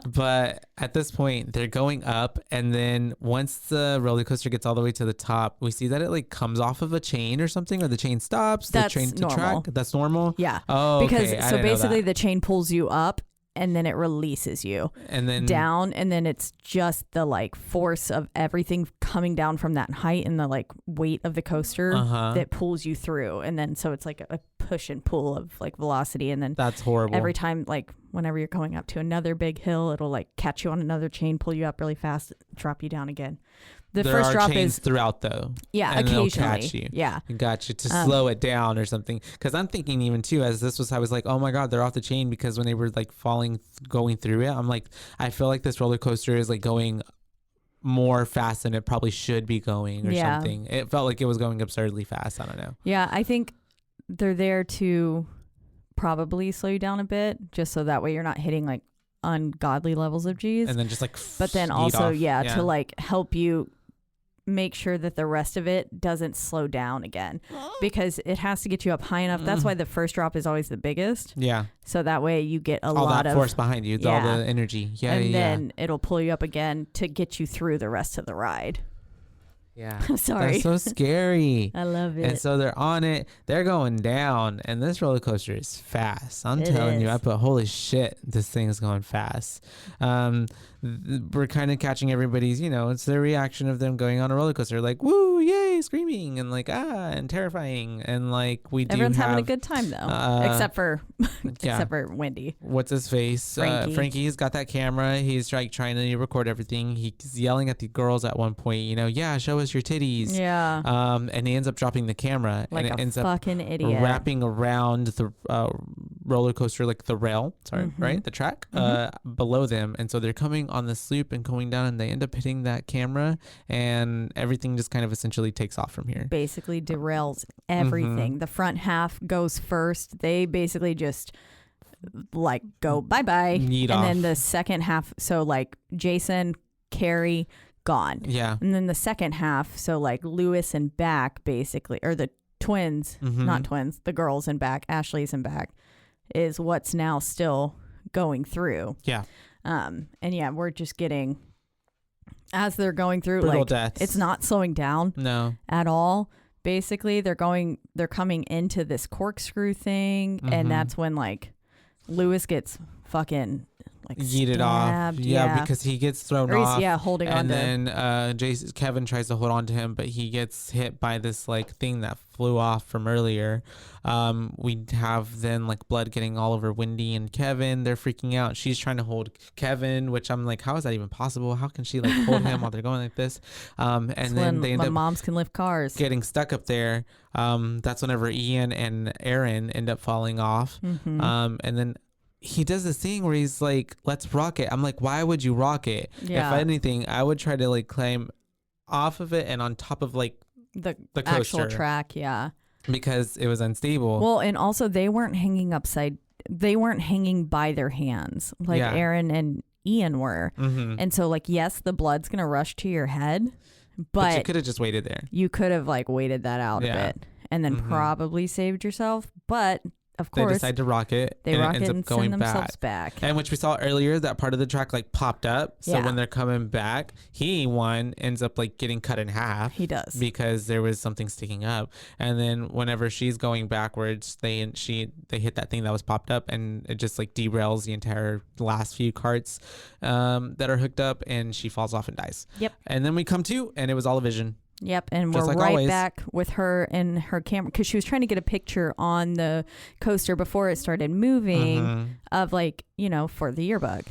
S4: But at this point, they're going up, and then once the roller coaster gets all the way to the top, we see that it like comes off of a chain or something, or the chain stops.
S3: That's
S4: the train to
S3: normal.
S4: track. That's normal.
S3: Yeah.
S4: Oh,
S3: because
S4: okay.
S3: so basically the chain pulls you up and then it releases you
S4: and then
S3: down, and then it's just the like force of everything coming down from that height and the like weight of the coaster that pulls you through, and then so it's like a push and pull of like velocity, and then
S4: that's horrible.
S3: Every time, like whenever you're going up to another big hill, it'll like catch you on another chain, pull you up really fast, drop you down again. The
S4: there
S3: first
S4: are
S3: drop
S4: chains
S3: is
S4: throughout though.
S3: Yeah,
S4: and
S3: occasionally.
S4: It'll catch you.
S3: Yeah,
S4: got you to slow it down or something. Because I'm thinking even too, as this was, I was like, oh my god, they're off the chain, because when they were like going through it, I'm like, I feel like this roller coaster is like going more fast than it probably should be going or something. It felt like it was going absurdly fast. I don't know. Yeah,
S3: I think they're there to probably slow you down a bit, just so that way you're not hitting like ungodly levels of G's.
S4: And then just like,
S3: but then also to like help you make sure that the rest of it doesn't slow down again, because it has to get you up high enough. That's why the first drop is always the biggest. Yeah. So that way you get all
S4: lot
S3: that
S4: of force behind you, all the energy. Yeah.
S3: And then it'll pull you up again to get you through the rest of the ride.
S4: Yeah.
S3: I'm sorry.
S4: That's so scary.
S3: I love it.
S4: And so they're on it. They're going down. And this roller coaster is fast. I'm telling you, holy shit, this thing is going fast. We're kind of catching everybody's, it's their reaction of them going on a roller coaster. Like, woo, yay, screaming. And like, and terrifying. And like,
S3: everyone's having a good time though. Except for Wendy.
S4: What's his face? Frankie's got that camera. He's like trying to record everything. He's yelling at the girls at one point, yeah, show us your titties.
S3: Yeah.
S4: And he ends up dropping the camera,
S3: like
S4: and it ends
S3: fucking
S4: up
S3: idiot.
S4: wrapping around the roller coaster, like the rail, right? The track below them. And so they're coming on this loop and going down, and they end up hitting that camera, and everything just kind of essentially takes off from here.
S3: Basically derails everything. The front half goes first. They basically just like go bye-bye.
S4: Need
S3: and
S4: off.
S3: Then the second half, so like Jason, Carrie, gone.
S4: Yeah.
S3: And then the second half, so like Lewis and back basically, or the twins, not twins, the girls and back, Ashley's and back, is what's now still going through.
S4: Yeah.
S3: And yeah, we're just getting, as they're going through,
S4: brutal
S3: like
S4: deaths.
S3: It's not slowing down at all. Basically, they're coming into this corkscrew thing, and that's when like Lewis gets fucking like
S4: yeeted
S3: stabbed.
S4: off. Yeah, because he gets thrown off.
S3: Yeah, holding on to him.
S4: And then Kevin tries to hold on to him, but he gets hit by this like thing that flew off from earlier. We have then like blood getting all over Wendy and Kevin. They're freaking out. She's trying to hold Kevin, which I'm like, how is that even possible? How can she like hold him while they're going like this? And then they end up
S3: moms can lift cars.
S4: Getting stuck up there. That's whenever Ian and Aaron end up falling off. And then he does this thing where he's like, let's rock it. I'm like, why would you rock it?
S3: Yeah.
S4: If anything, I would try to like climb off of it and on top of like
S3: the
S4: coaster.
S3: Actual track. Yeah.
S4: Because it was unstable.
S3: Well, and also they weren't hanging by their hands like Aaron and Ian were. And so like, yes, the blood's going to rush to your head, but
S4: you could have just waited there.
S3: You could have like waited that out a bit and then probably saved yourself. But of course,
S4: they decide to rock it.
S3: They rock
S4: ends
S3: it
S4: up
S3: and
S4: going
S3: send themselves back.
S4: And which we saw earlier, that part of the track like popped up. So when they're coming back, ends up like getting cut in half.
S3: He does,
S4: because there was something sticking up. And then whenever she's going backwards, they hit that thing that was popped up, and it just like derails the entire last few carts that are hooked up, and she falls off and dies.
S3: Yep.
S4: And then we come to, and it was all a vision.
S3: Yep, and
S4: just
S3: we're
S4: like
S3: right
S4: always.
S3: back with her and her camera, because she was trying to get a picture on the coaster before it started moving of like, for the yearbook.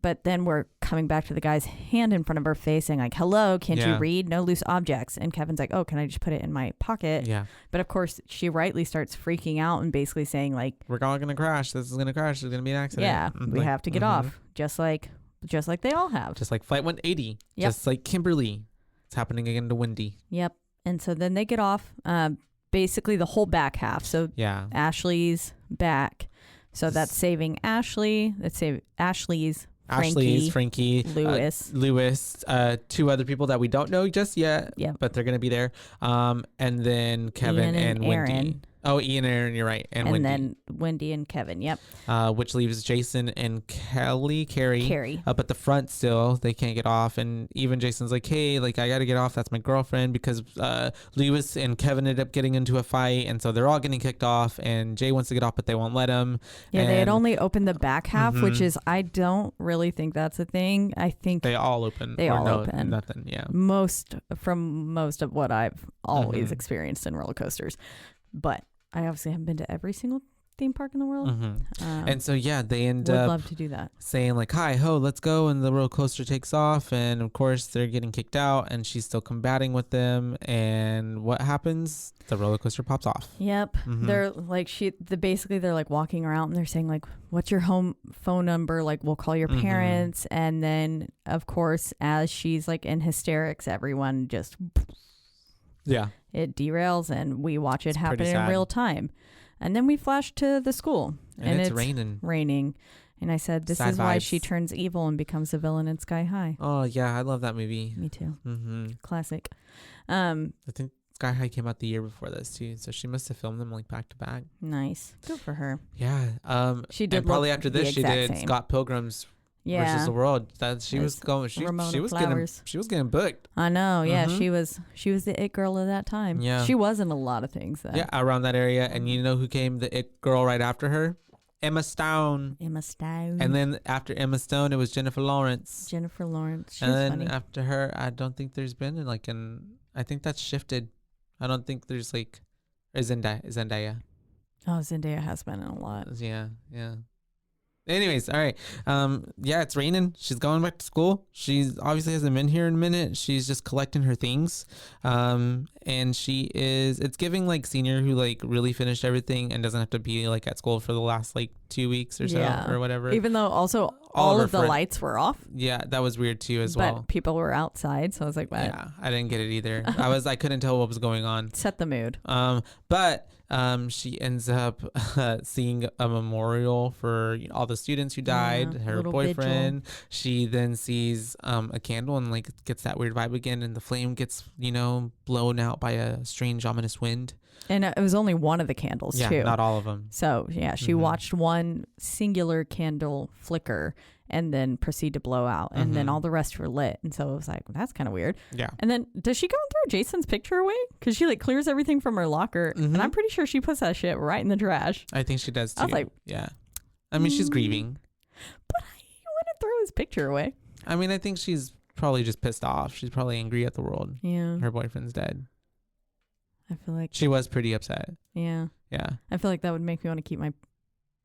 S3: But then we're coming back to the guy's hand in front of her face saying like, hello, can't you read? No loose objects. And Kevin's like, oh, can I just put it in my pocket? Yeah. But of course, she rightly starts freaking out and basically saying like,
S4: we're all going to crash. This is going to crash. There's going to be an accident.
S3: Yeah, we have to get off, just like they all have.
S4: Just like Flight 180.
S3: Yep.
S4: Just like Kimberly. Happening again to Wendy.
S3: Yep. And so then they get off basically the whole back half. So Ashley's back. So that's saving Ashley. That's Ashley's
S4: Ashley's, Frankie,
S3: Lewis,
S4: two other people that we don't know just yet, but they're gonna be there. And then Kevin
S3: Ian and
S4: Wendy.
S3: Aaron.
S4: Oh, Ian and Aaron, you're right, and Wendy.
S3: then Wendy and Kevin. Yep.
S4: Which leaves Jason and Carrie up at the front still. They can't get off, and even Jason's like, "Hey, like I gotta get off. That's my girlfriend." Because Lewis and Kevin ended up getting into a fight, and so they're all getting kicked off. And Jay wants to get off, but they won't let him.
S3: Yeah, they had only opened the back half, which is I don't really think that's a thing. I think
S4: they all open.
S3: Open.
S4: Nothing. Yeah.
S3: Most of what I've always experienced in roller coasters, but I obviously haven't been to every single theme park in the world.
S4: And so they end
S3: would
S4: up
S3: love to do that,
S4: saying like, "Hi ho, let's go," and the roller coaster takes off, and of course they're getting kicked out, and she's still combating with them. And what happens? The roller coaster pops off.
S3: Yep. They're like basically they're like walking around and they're saying like, "What's your home phone number? Like we'll call your parents." And then of course as she's like in hysterics, everyone just it derails, and we watch it happen in real time. And then we flash to the school, and it's raining. And I said, this is why she turns evil and becomes a villain in Sky High.
S4: Oh yeah, I love that movie.
S3: Me too. Classic.
S4: I think Sky High came out the year before this too, so she must have filmed them like back to back.
S3: Nice. Good for her.
S4: Yeah.
S3: She did.
S4: And probably after this, she did same. Scott Pilgrim's versus the World. That she was going. She was getting booked.
S3: I know. Yeah, she was the it girl of that time.
S4: Yeah,
S3: she was in a lot of things. Though.
S4: Yeah, around that area. And you know who came the it girl right after her? Emma Stone. And then after Emma Stone, it was Jennifer Lawrence.
S3: She's
S4: and then
S3: funny.
S4: After her, I don't think there's been I think that's shifted. I don't think there's like Zendaya.
S3: Oh, Zendaya has been in a lot.
S4: Yeah. Anyways, all right. It's raining. She's going back to school. She's obviously hasn't been here in a minute. She's just collecting her things. And it's giving like senior who like really finished everything and doesn't have to be like at school for the last like 2 weeks or so or whatever.
S3: Even though also all of the lights were off.
S4: Yeah, that was weird too as well.
S3: But people were outside, so I was like, what?
S4: Yeah, I didn't get it either. I couldn't tell what was going on.
S3: Set the mood.
S4: But she ends up seeing a memorial for all the students who died, her boyfriend. Vigil. She then sees a candle and like gets that weird vibe again, and the flame gets blown out by a strange ominous wind.
S3: And it was only one of the candles too.
S4: Yeah, not all of them.
S3: So yeah, she watched one singular candle flicker and then proceed to blow out, and then all the rest were lit. And so it was like, well, that's kind of weird.
S4: Yeah.
S3: And then does she go and throw Jason's picture away? Because she like clears everything from her locker, and I'm pretty sure she puts that shit right in the trash.
S4: I think she does too.
S3: I was like,
S4: yeah. I mean, she's grieving.
S3: But you wouldn't throw his picture away.
S4: I mean, I think she's probably just pissed off. She's probably angry at the world.
S3: Yeah.
S4: Her boyfriend's dead.
S3: I feel like
S4: she was pretty upset.
S3: Yeah.
S4: Yeah.
S3: I feel like that would make me want to keep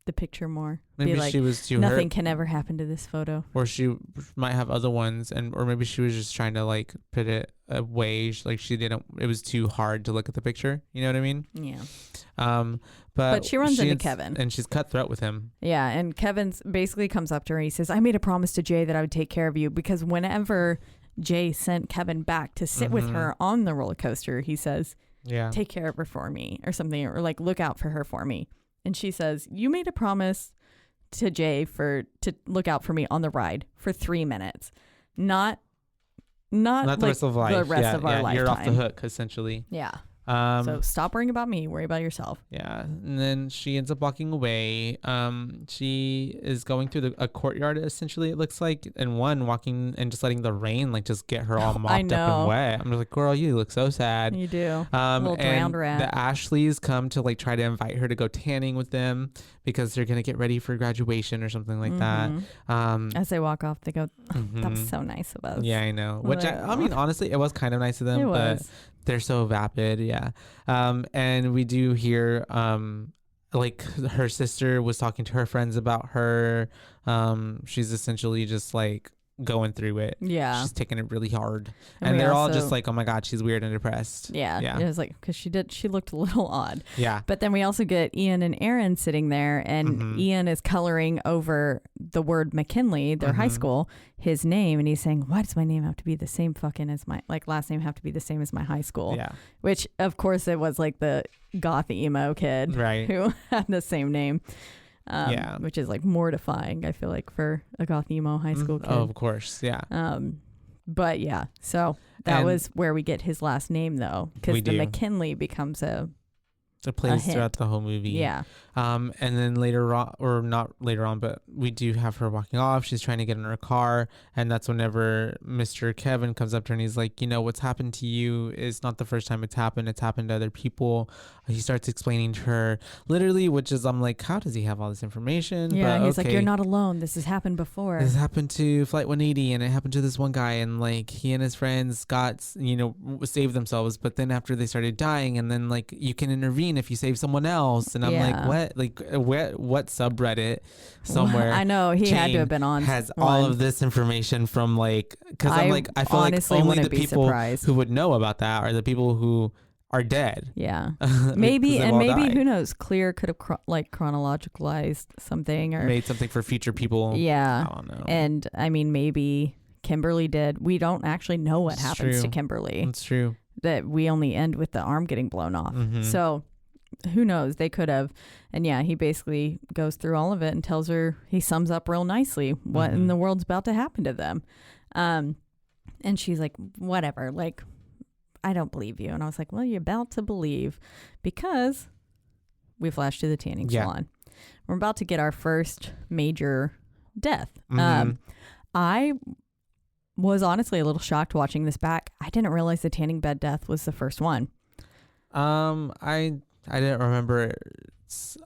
S3: the picture more.
S4: Maybe
S3: be like,
S4: she was too
S3: nothing
S4: hurt.
S3: can ever happen to this photo.
S4: Or she might have other ones, or maybe she was just trying to like put it away. Like she didn't. It was too hard to look at the picture. You know what I mean?
S3: Yeah.
S4: But
S3: she runs into Kevin,
S4: and she's cutthroat with him.
S3: Yeah, and Kevin basically comes up to her and he says, "I made a promise to Jay that I would take care of you," because whenever Jay sent Kevin back to sit with her on the roller coaster, he says,
S4: "Yeah,
S3: take care of her for me," or something, or like look out for her for me. And she says, "You made a promise to Jay to look out for me on the ride for 3 minutes, not the
S4: like rest of life.
S3: The rest of our lifetime.
S4: You're off the hook, essentially."
S3: Yeah. So stop worrying about me. Worry about yourself.
S4: Yeah. And then she ends up walking away. She is going through a courtyard, essentially, it looks like, and walking and just letting the rain like just get her all mopped up and wet. I'm just like, girl, you look so sad.
S3: You do.
S4: Little drowned rat. The Ashleys come to like try to invite her to go tanning with them because they're gonna get ready for graduation or something like that.
S3: As they walk off, they go, "That was so nice of us."
S4: Yeah, I know. Which I mean, honestly, it was kind of nice of them, but they're so vapid. Yeah. And we do hear like her sister was talking to her friends about her. She's essentially just like going through it. Yeah. She's taking it really hard. And they're all just like, oh my God, she's weird and depressed.
S3: Yeah. Yeah. It was like, because she looked a little odd.
S4: Yeah.
S3: But then we also get Ian and Aaron sitting there, and Ian is coloring over the word McKinley, their high school, his name. And he's saying, why does my name have to be the same fucking as my, like, last name have to be the same as my high school?
S4: Yeah.
S3: Which, of course, it was like the goth emo kid.
S4: Right.
S3: Who had the same name. which is like mortifying, I feel like, for a goth emo high school kid.
S4: Oh, of course. Yeah.
S3: But yeah, so that was where we get his last name, though, because the McKinley becomes a
S4: plays throughout the whole movie.
S3: Yeah.
S4: And then later on, or not later on, but we do have her walking off. She's trying to get in her car. And that's whenever Mr. Kevin comes up to her and he's like, what's happened to you is not the first time it's happened. It's happened to other people. He starts explaining to her literally, which is, I'm like, how does he have all this information?
S3: Yeah. But, he's like, you're not alone. This has happened before.
S4: This happened to Flight 180 and it happened to this one guy. And like he and his friends got, saved themselves. But then after they started dying, and then like you can intervene if you save someone else. And I'm like, what? Like, what subreddit somewhere?
S3: I know he had to have been on.
S4: Has all of this information from like, because I'm like, I feel like only the people who would know about that are the people who are dead.
S3: Yeah, maybe, and maybe died. Who knows? Clear could have chronologicalized something or
S4: made something for future people.
S3: Yeah,
S4: I don't know.
S3: And I mean, maybe Kimberly did. We don't actually know what happens to Kimberly.
S4: It's true
S3: that we only end with the arm getting blown off.
S4: Mm-hmm.
S3: So who knows? They could have. And yeah, he basically goes through all of it and tells her, he sums up real nicely what in the world's about to happen to them. And she's like, whatever, like, I don't believe you. And I was like, well, you're about to believe, because we flash to the tanning salon. We're about to get our first major death. I was honestly a little shocked watching this back. I didn't realize the tanning bed death was the first one.
S4: I didn't remember.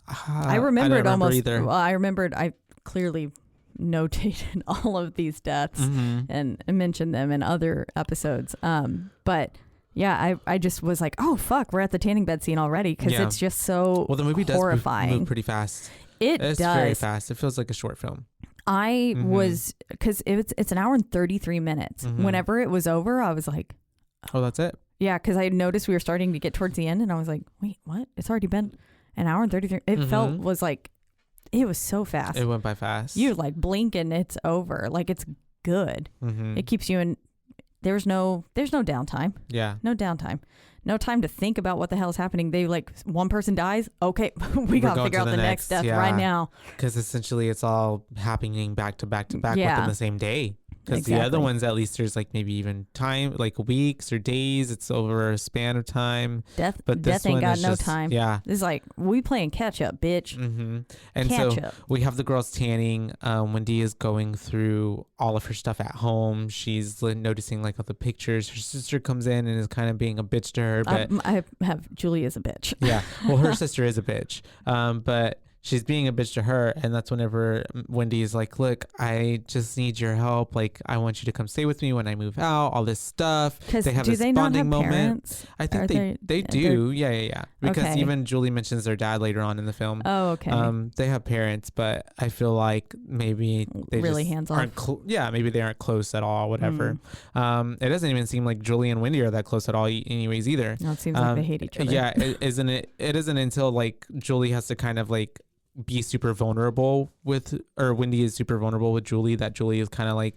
S3: I remember it almost. Either. Well, I remembered. I clearly notated all of these deaths and mentioned them in other episodes. But yeah, I just was like, oh fuck, we're at the tanning bed scene already, because it's just so
S4: the movie
S3: horrifying.
S4: Does move pretty fast.
S3: It's
S4: very fast. It feels like a short film.
S3: I was, because it's an hour and 33 minutes. Whenever it was over, I was like,
S4: oh, that's it.
S3: Yeah, because I noticed we were starting to get towards the end, and I was like, wait, what? It's already been an hour and 33. It it was so fast.
S4: It went by fast.
S3: You like blink and it's over. Like, it's good. It keeps you in. There's no downtime.
S4: Yeah.
S3: No downtime. No time to think about what the hell is happening. They like, one person dies. Okay, we got to figure out the next death right now.
S4: Because essentially it's all happening back to back to back within the same day. Because the other ones, at least there's like maybe even time, like weeks or days. It's over a span of time. Death
S3: ain't got no time.
S4: Yeah.
S3: It's like, we playing catch up, bitch.
S4: And
S3: catch
S4: so
S3: up.
S4: We have the girls tanning. Wendy is going through all of her stuff at home. She's noticing like all the pictures. Her sister comes in and is kind of being a bitch to her. But
S3: I have Julie as a bitch.
S4: Yeah. Well, her sister is a bitch. But she's being a bitch to her, and that's whenever Wendy is like, look, I just need your help. Like, I want you to come stay with me when I move out, all this stuff.
S3: They have this bonding moment. Parents?
S4: I think they do. Yeah. Because even Julie mentions their dad later on in the film.
S3: Oh, okay.
S4: They have parents, but I feel like maybe they
S3: really
S4: just
S3: hands-off.
S4: Maybe they aren't close at all, whatever. It doesn't even seem like Julie and Wendy are that close at all anyways either.
S3: No, it seems like they hate each other.
S4: Yeah, it isn't until like Julie has to kind of like be super vulnerable with, or Wendy is super vulnerable with Julie, that Julie is kind of like,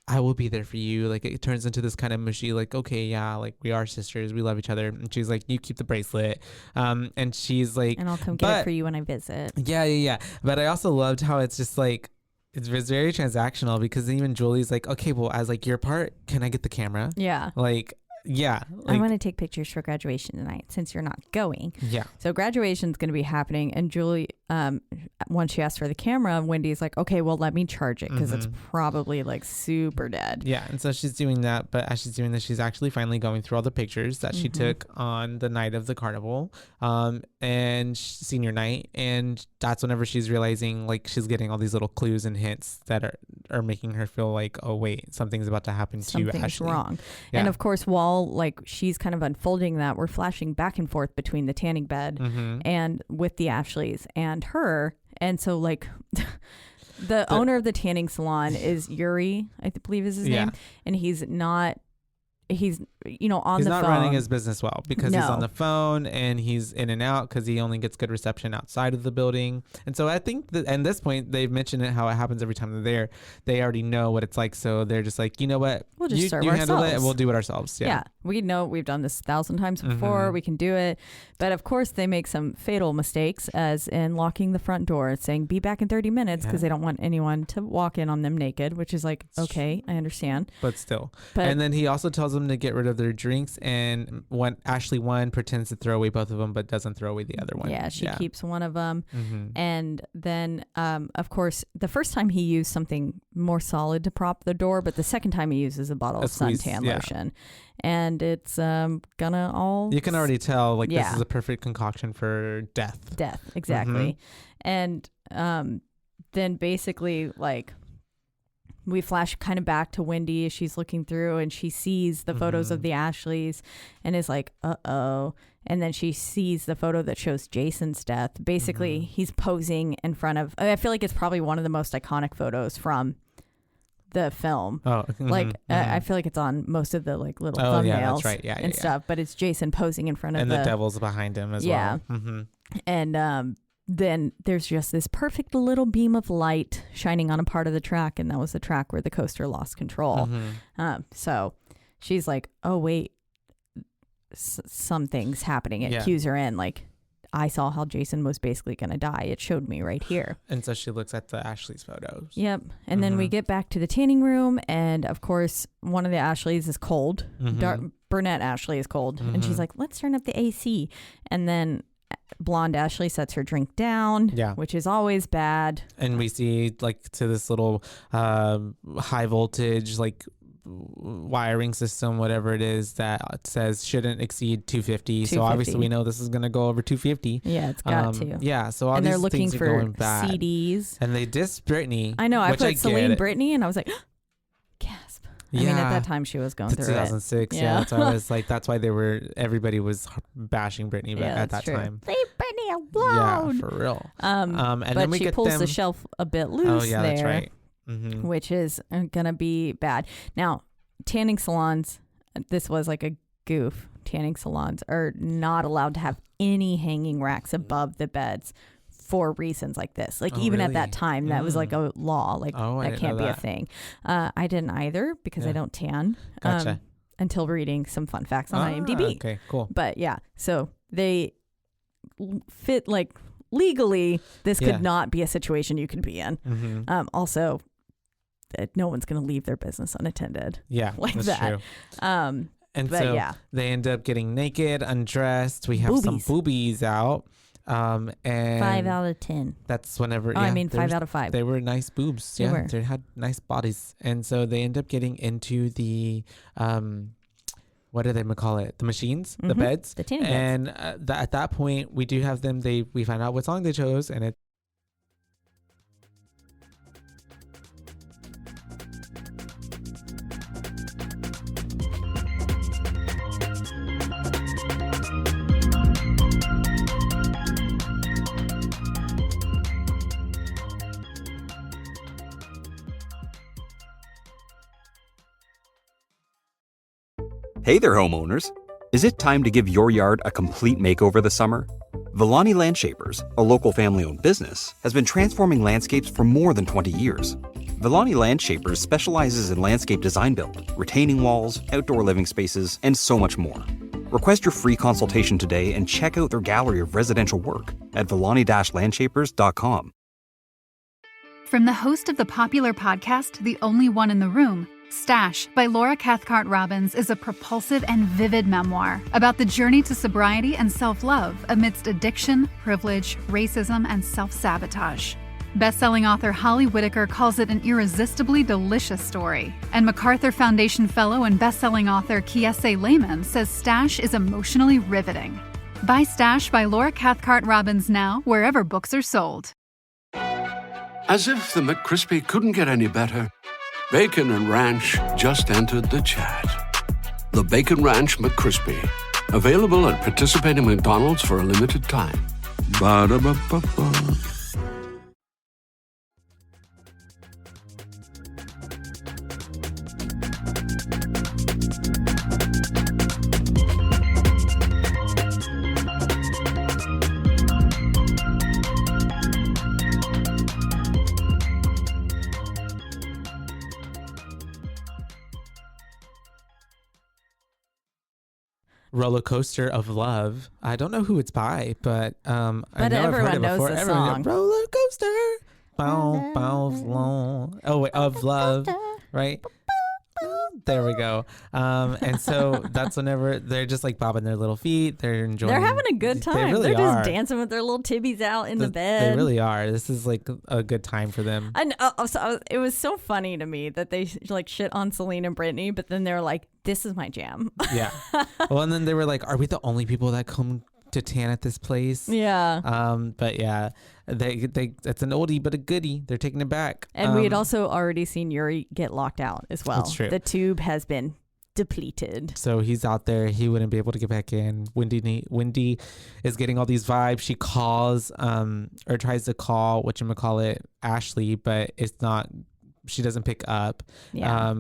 S4: I will be there for you. Like, it turns into this kind of mushy, like, okay, yeah, like, we are sisters, we love each other. And she's like, you keep the bracelet. And she's like,
S3: and I'll come get it for you when I visit.
S4: Yeah. But I also loved how it's just like, it's very transactional, because even Julie's like, okay, well, as like your part, can I get the camera?
S3: Yeah.
S4: Like, yeah.
S3: I want to take pictures for graduation tonight since you're not going.
S4: Yeah.
S3: So graduation's going to be happening. And Julie, once she asked for the camera, Wendy's like, okay, well, let me charge it, because it's probably like super dead.
S4: Yeah. And so she's doing that. But as she's doing this, she's actually finally going through all the pictures that she took on the night of the carnival and senior night. And that's whenever she's realizing, like, she's getting all these little clues and hints that are making her feel like, oh, wait, something's about to happen to Ashley.
S3: Something's wrong.
S4: Yeah.
S3: And of course, while like she's kind of unfolding that, we're flashing back and forth between the tanning bed and with the Ashleys and her. And so like the owner of the tanning salon is Yuri, I believe is his name. And he's not he's on
S4: he's
S3: the
S4: not
S3: phone.
S4: running his business well because he's
S3: No.
S4: on the phone and he's in and out because he only gets good reception outside of the building. And so I think that at this point they've mentioned it, how it happens every time they're there. They already know what it's like, so they're just like, you know what,
S3: We'll just serve
S4: you handle it
S3: ourselves.
S4: and we'll do it ourselves.
S3: Yeah, we know we've done this 1,000 times before. We can do it. But of course, they make some fatal mistakes, as in locking the front door, saying be back in 30 minutes because they don't want anyone to walk in on them naked, which is like, okay, I understand.
S4: But still.
S3: But,
S4: And then he also tells them to get rid of their drinks, and when Ashley one pretends to throw away both of them but doesn't throw away the other one.
S3: yeah, she keeps one of them.
S4: Mm-hmm.
S3: And then, of course, the first time he used something more solid to prop the door, but the second time he uses a bottle of suntan lotion. And it's gonna all...
S4: You can already tell, like,
S3: Yeah.
S4: this is a perfect concoction for death.
S3: Death, exactly. And then basically, like, we flash kind of back to Wendy as she's looking through and she sees the photos of the Ashleys and is like, uh-oh. And then she sees the photo that shows Jason's death. Basically, he's posing in front of... I feel like it's probably one of the most iconic photos from the film. I feel like it's on most of the like little thumbnails
S4: that's right.
S3: and stuff, but it's Jason posing in front of
S4: and the devil's behind him as well.
S3: And then there's just this perfect little beam of light shining on a part of the track, and that was the track where the coaster lost control. So she's like, oh wait, something's happening. It cues her in, like, I saw how Jason was basically going to die. It showed me right here.
S4: And so she looks at the Ashley's photos.
S3: Yep. And then we get back to the tanning room. And of course, one of the Ashleys is cold. Brunette Ashley is cold. And she's like, let's turn up the AC. And then blonde Ashley sets her drink down, which is always bad.
S4: And we see, like, to this little high voltage, like, wiring system, whatever it is, that says shouldn't exceed 250. So obviously we know this is going to go over 250.
S3: Yeah, it's got to.
S4: Yeah, so all
S3: and
S4: these
S3: they're looking
S4: things
S3: for
S4: are going bad.
S3: CDs.
S4: And they diss Britney.
S3: I know. I put Celine Britney, and I was like, gasp. I mean, at that time she was going through
S4: 2006.
S3: it.
S4: Yeah, that's why I was like, that's why everybody was bashing Britney at that time.
S3: Leave Britney alone.
S4: Yeah, for real.
S3: And
S4: but
S3: then
S4: we
S3: she
S4: get
S3: pulls the shelf a bit loose.
S4: Oh yeah,
S3: there,
S4: that's right.
S3: Which is gonna be bad. Now, tanning salons, this was like a goof. Tanning salons are not allowed to have any hanging racks above the beds for reasons like this. Like, even at that time, that was like a law. Like, that can't be a thing. I didn't either because I don't tan.
S4: Gotcha.
S3: Until reading some fun facts on IMDb.
S4: Okay, cool.
S3: But yeah, so they fit, like, legally, this could not be a situation you could be in. Also, that no one's going to leave their business unattended.
S4: Yeah,
S3: like
S4: that's
S3: that.
S4: true. And
S3: but
S4: so they end up getting naked, undressed. We have some boobies out. And
S3: 5 out of 10.
S4: That's whenever.
S3: I mean, 5 out of 5.
S4: They were nice boobs.
S3: They were.
S4: They had nice bodies, and so they end up getting into the what do they call it? The machines, the beds,
S3: the tanning beds.
S4: And at that point, we do have them. We find out what song they chose, and it.
S5: Hey there, homeowners. Is it time to give your yard a complete makeover this summer? Villani Landshapers, a local family-owned business, has been transforming landscapes for more than 20 years. Villani Landshapers specializes in landscape design build, retaining walls, outdoor living spaces, and so much more. Request your free consultation today and check out their gallery of residential work at villani-landshapers.com.
S6: From the host of the popular podcast, The Only One in the Room, Stash by Laura Cathcart Robbins is a propulsive and vivid memoir about the journey to sobriety and self-love amidst addiction, privilege, racism, and self-sabotage. Best-selling author Holly Whitaker calls it an irresistibly delicious story, and MacArthur Foundation fellow and best-selling author Kiese Lehman says Stash is emotionally riveting. Buy Stash by Laura Cathcart Robbins now, wherever books are sold.
S7: As if the McCrispy couldn't get any better, Bacon and Ranch just entered the chat. The Bacon Ranch McCrispy, available at participating McDonald's for a limited time. Ba-da-ba-ba-ba.
S4: Roller Coaster of Love. I don't know who it's by, but I know
S3: everyone
S4: I've heard it
S3: knows
S4: before.
S3: the
S4: Everyone
S3: song.
S4: Roller Coaster. Bow, bow, long. Oh wait, of love, right? There we go. And so that's whenever they're just like bobbing their little feet. They're enjoying.
S3: They're having a good time.
S4: They really
S3: They're
S4: are.
S3: just dancing with their little tibbies out in the bed.
S4: They really are. This is like a good time for them.
S3: And it was so funny to me that they like shit on Celine and Britney, but then they're like, "This is my jam."
S4: Yeah. Well, and then they were like, "Are we the only people that come to tan at this place?"
S3: Yeah.
S4: But yeah, they it's an oldie but a goodie. They're taking it back.
S3: And we had also already seen Yuri get locked out as well.
S4: That's true.
S3: The tube has been depleted.
S4: So he's out there. He wouldn't be able to get back in. Wendy is getting all these vibes. She calls or tries to call whatchamacallit Ashley, but it's not. She doesn't pick up.
S3: Yeah.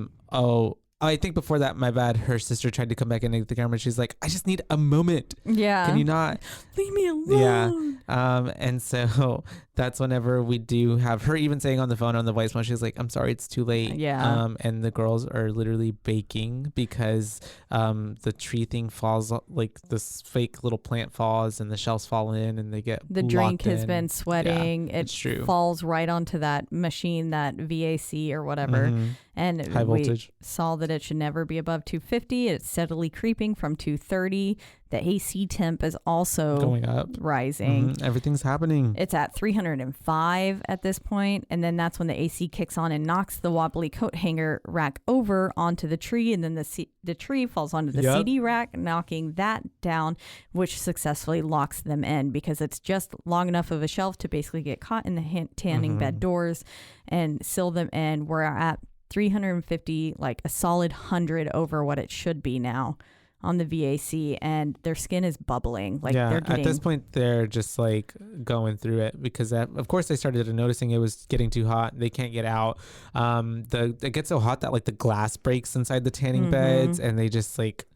S4: I think before that, my bad, her sister tried to come back into the camera. She's like, I just need a moment.
S3: Yeah.
S4: Can you not?
S3: Leave me alone.
S4: Yeah. And so that's whenever we do have her even saying on the phone on the voicemail, she's like, I'm sorry, it's too late.
S3: Yeah.
S4: And the girls are literally baking because the tree thing falls, like this fake little plant falls and the shells fall in and they get
S3: The drink has
S4: in.
S3: been sweating.
S4: Yeah, it's true.
S3: Falls right onto that machine, that VAC or whatever.
S4: Mhm.
S3: And
S4: High voltage.
S3: we saw that it should never be above 250. It's steadily creeping from 230. The AC temp is also
S4: Going up.
S3: rising.
S4: Mhm. Everything's happening.
S3: It's at 305 at this point, and then that's when the AC kicks on and knocks the wobbly coat hanger rack over onto the tree, and then the tree falls onto the
S4: Yep.
S3: CD rack, knocking that down, which successfully locks them in because it's just long enough of a shelf to basically get caught in the tanning bed doors and seal them in. We're at 350, like a solid 100 over what it should be now on the VAC, and their skin is bubbling. Like
S4: yeah,
S3: they're getting,
S4: at this point they're just like going through it because of course they started noticing it was getting too hot. They can't get out. It gets so hot that like the glass breaks inside the tanning beds, and they just like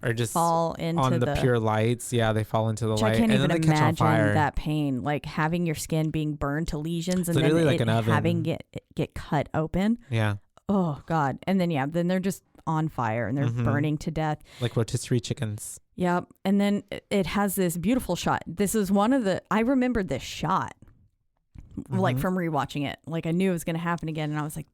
S4: are just
S3: fall into
S4: on the pure lights. Yeah, they fall into the
S3: which
S4: light.
S3: I can't
S4: and
S3: even
S4: then they catch on fire.
S3: imagine that pain, like having your skin being burned to lesions and then
S4: literally like an oven.
S3: having it get cut open.
S4: Yeah,
S3: Oh God. And then then they're just on fire and they're burning to death.
S4: like rotisserie chickens.
S3: Yep. And then it has this beautiful shot. This is I remembered this shot like from rewatching it. Like I knew it was going to happen again. And I was like,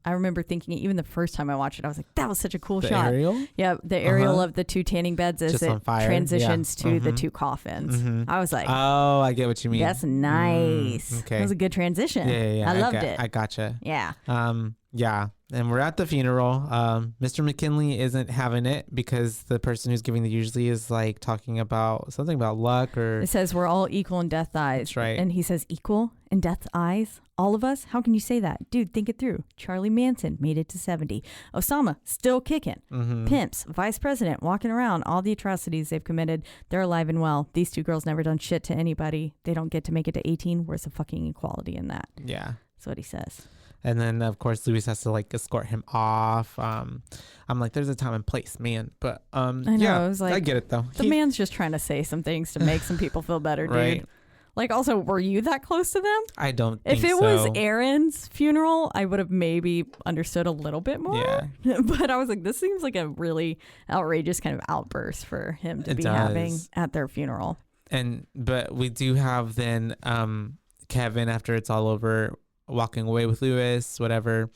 S3: I remember thinking it even the first time I watched it, I was like, that was such a cool
S4: The
S3: shot.
S4: aerial?
S3: Yeah. The aerial of the two tanning beds as
S4: Just
S3: it
S4: on fire.
S3: transitions
S4: Yeah.
S3: to the two coffins. I was like,
S4: Oh, I get what you mean.
S3: that's nice.
S4: okay.
S3: That was a good transition.
S4: Yeah.
S3: I loved it.
S4: I gotcha.
S3: Yeah.
S4: Yeah. And we're at the funeral. Mr. McKinley isn't having it because the person who's giving the usually is like talking about something about luck or.
S3: It says we're all equal in death's eyes.
S4: That's right.
S3: And he says equal in death's eyes? All of us? How can you say that? Dude, think it through. Charlie Manson made it to 70. Osama still kicking. Pimps, vice president walking around. All the atrocities they've committed. They're alive and well. These two girls never done shit to anybody. They don't get to make it to 18. Where's the fucking equality in that?
S4: Yeah.
S3: That's what he says.
S4: And then, of course, Louis has to like escort him off. I'm like, there's a time and place, man. But
S3: I know.
S4: yeah,
S3: I was like,
S4: I get it, though.
S3: The man's just trying to say some things to make some people feel better, dude.
S4: Right.
S3: Like, also, were you that close to them?
S4: I don't think
S3: If it
S4: so.
S3: was Aaron's funeral, I would have maybe understood a little bit more.
S4: Yeah.
S3: But I was like, this seems like a really outrageous kind of outburst for him to
S4: It
S3: be
S4: does.
S3: having at their funeral.
S4: But we do have then Kevin, after it's all over, walking away with Louis, whatever.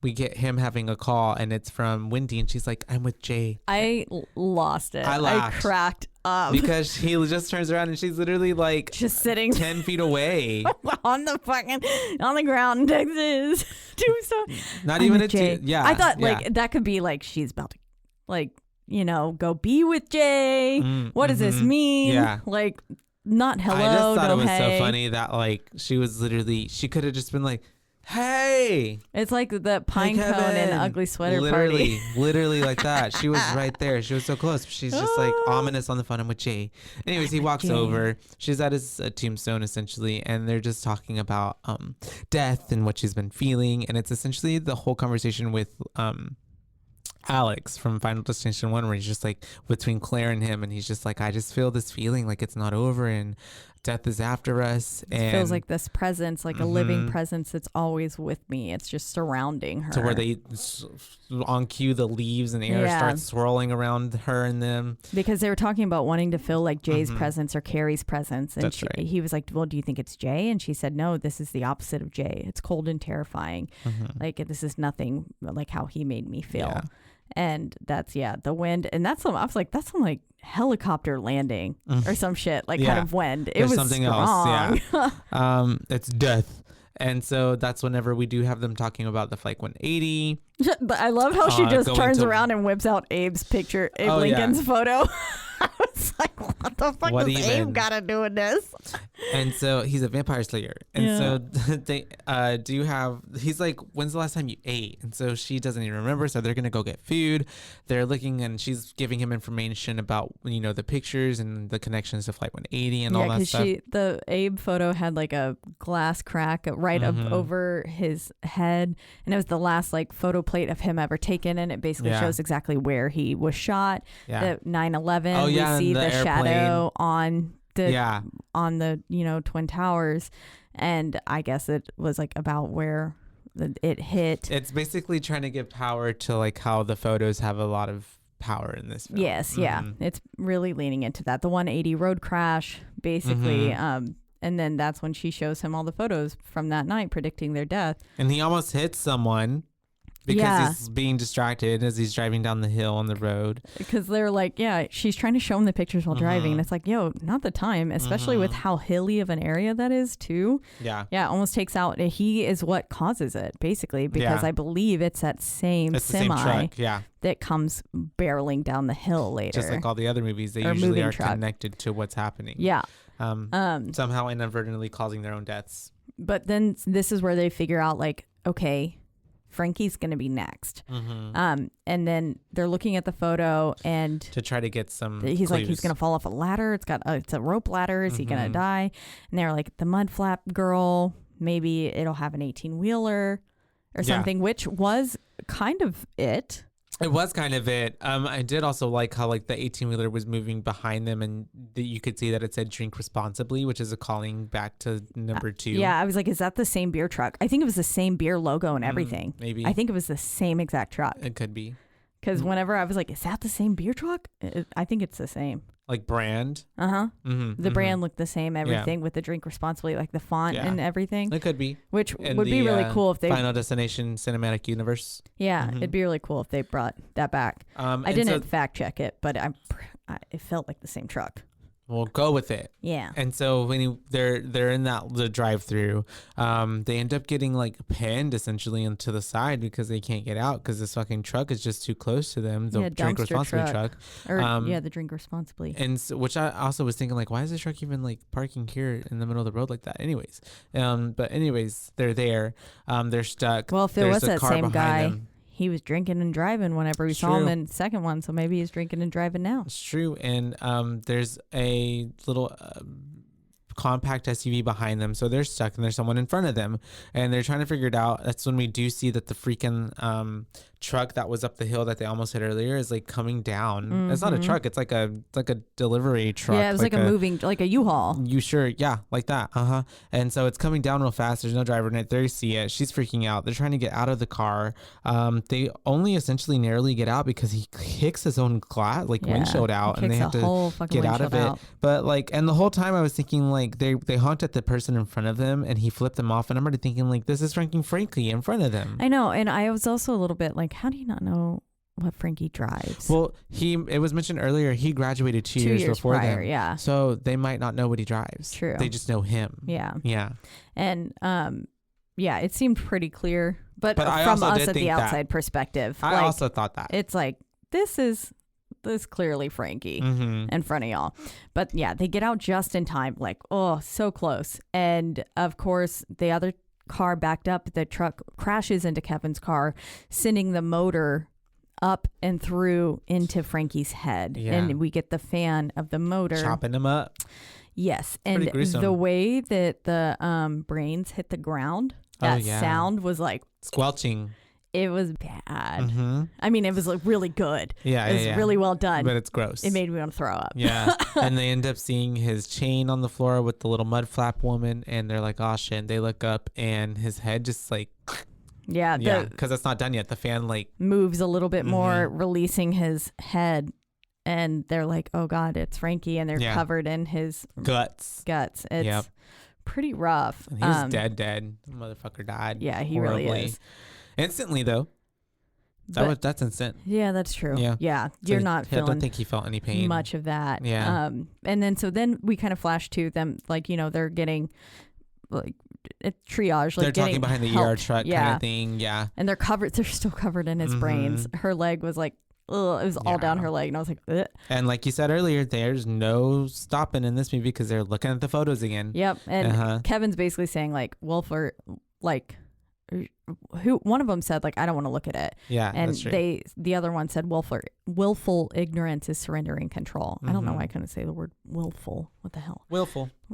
S4: We get him having a call, and it's from Wendy, and she's like, I'm with Jay.
S3: I lost it.
S4: I laughed.
S3: I cracked up.
S4: Because he just turns around, and she's literally like
S3: just sitting
S4: 10 feet away.
S3: on the ground in Texas. Doing stuff.
S4: Not
S3: I'm
S4: even
S3: with
S4: a
S3: Jay.
S4: yeah.
S3: I thought
S4: yeah.
S3: like that could be like she's about to like, go be with Jay. What does this mean?
S4: Yeah.
S3: Like not hello.
S4: I just thought
S3: no
S4: it was
S3: hey.
S4: so funny that like she could have just been like, hey.
S3: It's like the pine
S4: Hey,
S3: cone and
S4: Kevin.
S3: ugly sweater party.
S4: Literally like that. She was right there. She was so close. She's just like ominous on the phone. I'm with Jay. Anyways, he walks
S3: Jay.
S4: over. She's at his tombstone essentially, and they're just talking about death and what she's been feeling. And it's essentially the whole conversation with Alex from Final Destination 1, where he's just like between Claire and him, and he's just like, I just feel this feeling like it's not over and death is after us.
S3: It feels like this presence, like a living presence that's always with me. It's just surrounding her.
S4: To where they, on cue, the leaves and air start swirling around her and them.
S3: Because they were talking about wanting to feel like Jay's presence or Carrie's presence. And he was like, well, do you think it's Jay? And she said, no, this is the opposite of Jay. It's cold and terrifying. Like, this is nothing like how he made me feel. Yeah. And that's, the wind. And that's I was like, that's some like helicopter landing or some shit, like kind of wind. It was something strong.
S4: Else. Yeah. It's death. And so that's whenever we do have them talking about the Flight 180.
S3: But I love how she just turns around and whips out Abe's picture, Abe Lincoln's photo. I was like, what the fuck does Abe got to do with this?
S4: And so he's a vampire slayer. And so they do have, he's like, when's the last time you ate? And so she doesn't even remember. So they're going to go get food. They're looking and she's giving him information about, the pictures and the connections to Flight 180 and all that stuff. Yeah, because
S3: the Abe photo had like a glass crack right up over his head. And it was the last like photo plate of him ever taken. And it basically shows exactly where he was shot. Yeah. The 9/11. We see the shadow on the Twin Towers, and I guess it was like about where it hit.
S4: It's basically trying to give power to like how the photos have a lot of power in this film.
S3: Yes, it's really leaning into that. The 180 road crash, basically. And then that's when she shows him all the photos from that night predicting their death.
S4: And he almost hits someone. Because he's being distracted as he's driving down the hill on the road.
S3: Because they're like, she's trying to show him the pictures while driving. And it's like, not the time, especially with how hilly of an area that is too. Yeah. Yeah, it almost takes out. He is what causes it, basically. Because I believe it's that same semi that comes barreling down the hill later.
S4: Just like all the other movies, they usually are connected to what's happening.
S3: Yeah.
S4: Somehow inadvertently causing their own deaths.
S3: But then this is where they figure out like, okay, Frankie's going to be next. And then they're looking at the photo and
S4: to try to get some
S3: he's
S4: clues.
S3: Like, he's going to fall off a ladder. It's a rope ladder. Is he going to die? And they're like, the mud flap girl, maybe it'll have an 18-wheeler or something, which was kind of it.
S4: It was kind of it. I did also like how like the 18-wheeler was moving behind them, and you could see that it said "drink responsibly," which is a calling back to number 2.
S3: Yeah, I was like, is that the same beer truck? I think it was the same beer logo and everything.
S4: Maybe.
S3: I think it was the same exact truck.
S4: It could be.
S3: Because whenever I was like, is that the same beer truck? I think it's the same.
S4: Like brand?
S3: The brand looked the same, everything with the drink responsibly, like the font and everything.
S4: It could be.
S3: Which would be really cool if they...
S4: Final Destination Cinematic Universe.
S3: Yeah, it'd be really cool if they brought that back. I didn't fact check it, but it felt like the same truck.
S4: We'll go with it.
S3: Yeah.
S4: And so when they're in the drive-through, they end up getting like pinned essentially into the side because they can't get out because this fucking truck is just too close to them. The drink responsibly truck.
S3: Or the drink responsibly.
S4: And so, which I also was thinking like, why is this truck even like parking here in the middle of the road like that? Anyways, they're there. They're stuck.
S3: Well, if there was that same guy. He was drinking and driving whenever we saw him in the second one, so maybe he's drinking and driving now.
S4: It's true. And there's a little compact SUV behind them, so they're stuck, and there's someone in front of them, and they're trying to figure it out. That's when we do see that the freaking truck that was up the hill that they almost hit earlier is like coming down. It's not a truck, it's like a delivery truck.
S3: Yeah, it was like a moving, like a U-Haul.
S4: Like that. And so it's coming down real fast. There's no driver in it. They see it. She's freaking out. They're trying to get out of the car. They only essentially narrowly get out because he kicks his own glass, windshield out, and they have to get out of it. But and the whole time I was thinking like they honked at the person in front of them and he flipped them off, and I'm already thinking like this is Frankie in front of them.
S3: I know, and I was also a little bit like, how do you not know what Frankie drives?
S4: Well, it was mentioned earlier he graduated 2 years before
S3: prior,
S4: them.
S3: Yeah.
S4: So they might not know what he drives.
S3: True.
S4: They just know him.
S3: Yeah.
S4: Yeah.
S3: And it seemed pretty clear, but from us at the outside perspective,
S4: I also thought that
S3: it's like this is clearly Frankie in front of y'all. But yeah, they get out just in time, like, oh, so close. And of course, the other car backed up. The truck crashes into Kevin's car, sending the motor up and through into Frankie's head. Yeah. And we get the fan of the motor
S4: chopping him up.
S3: Yes. And the way that the brains hit the ground, that sound was like
S4: squelching.
S3: It was bad.
S4: Mm-hmm.
S3: I mean, it was like really good.
S4: Yeah,
S3: it was really well done.
S4: But it's gross.
S3: It made me want to throw up.
S4: Yeah. And they end up seeing his chain on the floor with the little mud flap woman, and they're like, oh shit. And they look up and his head just like
S3: Yeah,
S4: because it's not done yet. The fan like
S3: moves a little bit more, releasing his head, and they're like, oh god, it's Frankie, and they're covered in his
S4: guts.
S3: It's pretty rough.
S4: And he was dead. The motherfucker died.
S3: Yeah, he
S4: horribly.
S3: really is.
S4: Instantly though. That's instant.
S3: Yeah, that's true. Yeah.
S4: So
S3: You're not feeling.
S4: I don't think he felt any pain.
S3: Much of that.
S4: Yeah.
S3: And then we kind of flash to them, like, you know, they're getting like a triage. Like
S4: they're talking behind the ER truck kind of thing. Yeah.
S3: And they're still covered in his brains. Her leg was like, ugh, it was all down her leg. And I was like, ugh.
S4: And like you said earlier, there's no stopping in this movie because they're looking at the photos again.
S3: Yep. And Kevin's basically saying like, Wilford, like, one of them said like, I don't want to look at it.
S4: Yeah.
S3: And
S4: that's true.
S3: the other one said willful ignorance is surrendering control. I don't know why I couldn't say the word willful. What the hell?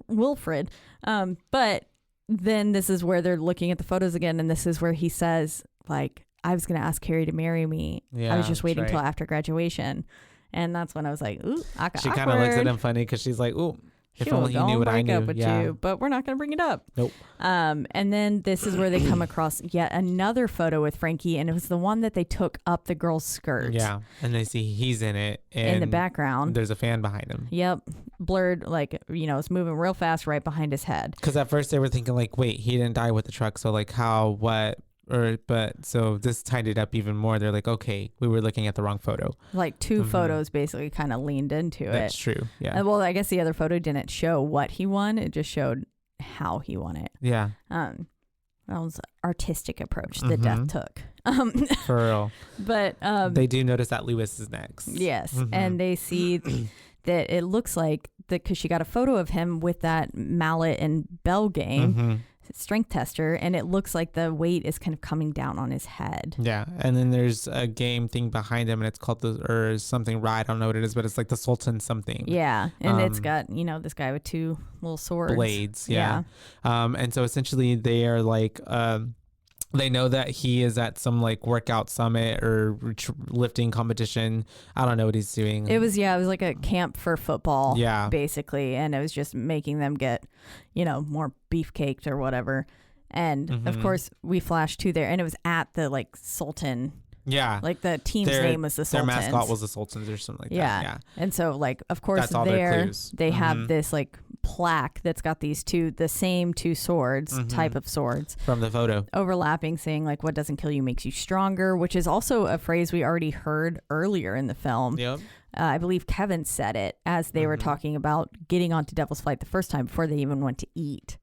S3: Wilfred. But then this is where they're looking at the photos again, and this is where he says like, I was going to ask Carrie to marry me. I was just waiting till after graduation. And that's when I was like, ooh,
S4: she kind of looks at him funny because she's like, ooh, if only he knew what I knew.
S3: With you, but we're not going to bring it up.
S4: Nope.
S3: And then this is where they come across yet another photo with Frankie, and it was the one that they took up the girl's skirt.
S4: Yeah, and they see he's in it. And
S3: in the background.
S4: There's a fan behind him.
S3: Yep. Blurred, like, you know, it's moving real fast right behind his head.
S4: Because at first they were thinking like, wait, he didn't die with the truck. So like how, what? But so this tied it up even more. They're like, okay, we were looking at the wrong photo.
S3: Like two photos basically kind of leaned into it.
S4: That's true. Yeah.
S3: Well, I guess the other photo didn't show what he won. It just showed how he won it.
S4: Yeah.
S3: That was an artistic approach that Death took.
S4: For real.
S3: But
S4: they do notice that Lewis is next.
S3: Yes. And they see that it looks like that because she got a photo of him with that mallet and bell game. Strength tester, and it looks like the weight is kind of coming down on his head.
S4: Yeah, and then there's a game thing behind him, and it's called or something right. I don't know what it is, but it's like the Sultan something.
S3: Yeah, and it's got, you know, this guy with two little swords,
S4: blades. Yeah. And so essentially they are like they know that he is at some like workout summit or lifting competition. I don't know what he's doing.
S3: It was like a camp for football. Yeah, basically, and it was just making them get, you know, more beefcaked or whatever. And of course, we flashed to there, and it was at the like Sultan.
S4: Yeah,
S3: like the team's name was the Sultans.
S4: Their mascot was the Sultans or something like that. Yeah,
S3: and so like of course they have this like plaque that's got the same two swords, type of swords
S4: from the photo
S3: overlapping, saying like, what doesn't kill you makes you stronger, which is also a phrase we already heard earlier in the film.
S4: Yep.
S3: I believe Kevin said it as they were talking about getting onto Devil's Flight the first time before they even went to eat.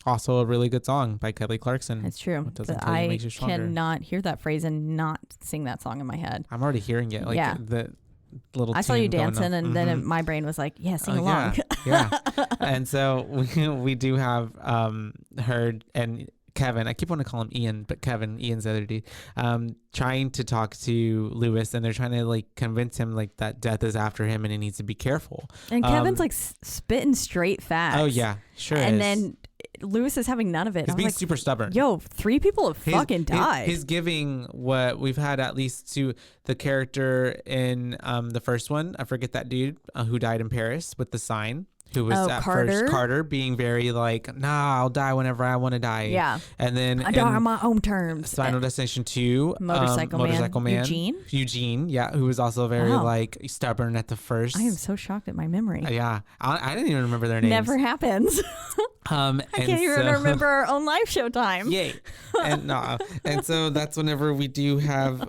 S4: Also a really good song by Kelly Clarkson.
S3: It's true. I cannot hear that phrase and not sing that song in my head.
S4: I'm already hearing it. Like the little
S3: I saw you dancing, and then my brain was like, yeah, sing along.
S4: Yeah. And so we do have her and Kevin, I keep wanting to call him Ian, but Ian's the other dude, trying to talk to Lewis, and they're trying to like convince him like that death is after him and he needs to be careful.
S3: And Kevin's like spitting straight facts.
S4: Oh yeah, sure.
S3: And then Lewis is having none of it.
S4: He's being super stubborn.
S3: Yo, 3 people have fucking died.
S4: He's giving what we've had at least to the character in the first one. I forget that dude who died in Paris with the sign. Who was at first Carter being very like, nah, I'll die whenever I want to die.
S3: Yeah.
S4: And then
S3: I die on my own terms.
S4: Final Destination 2,
S3: Motorcycle Man.
S4: Eugene, yeah, who was also very like stubborn at the first.
S3: I am so shocked at my memory.
S4: Yeah. I didn't even remember their names.
S3: Never happens. I can't even remember our own live show time.
S4: Yay. And so that's whenever we do have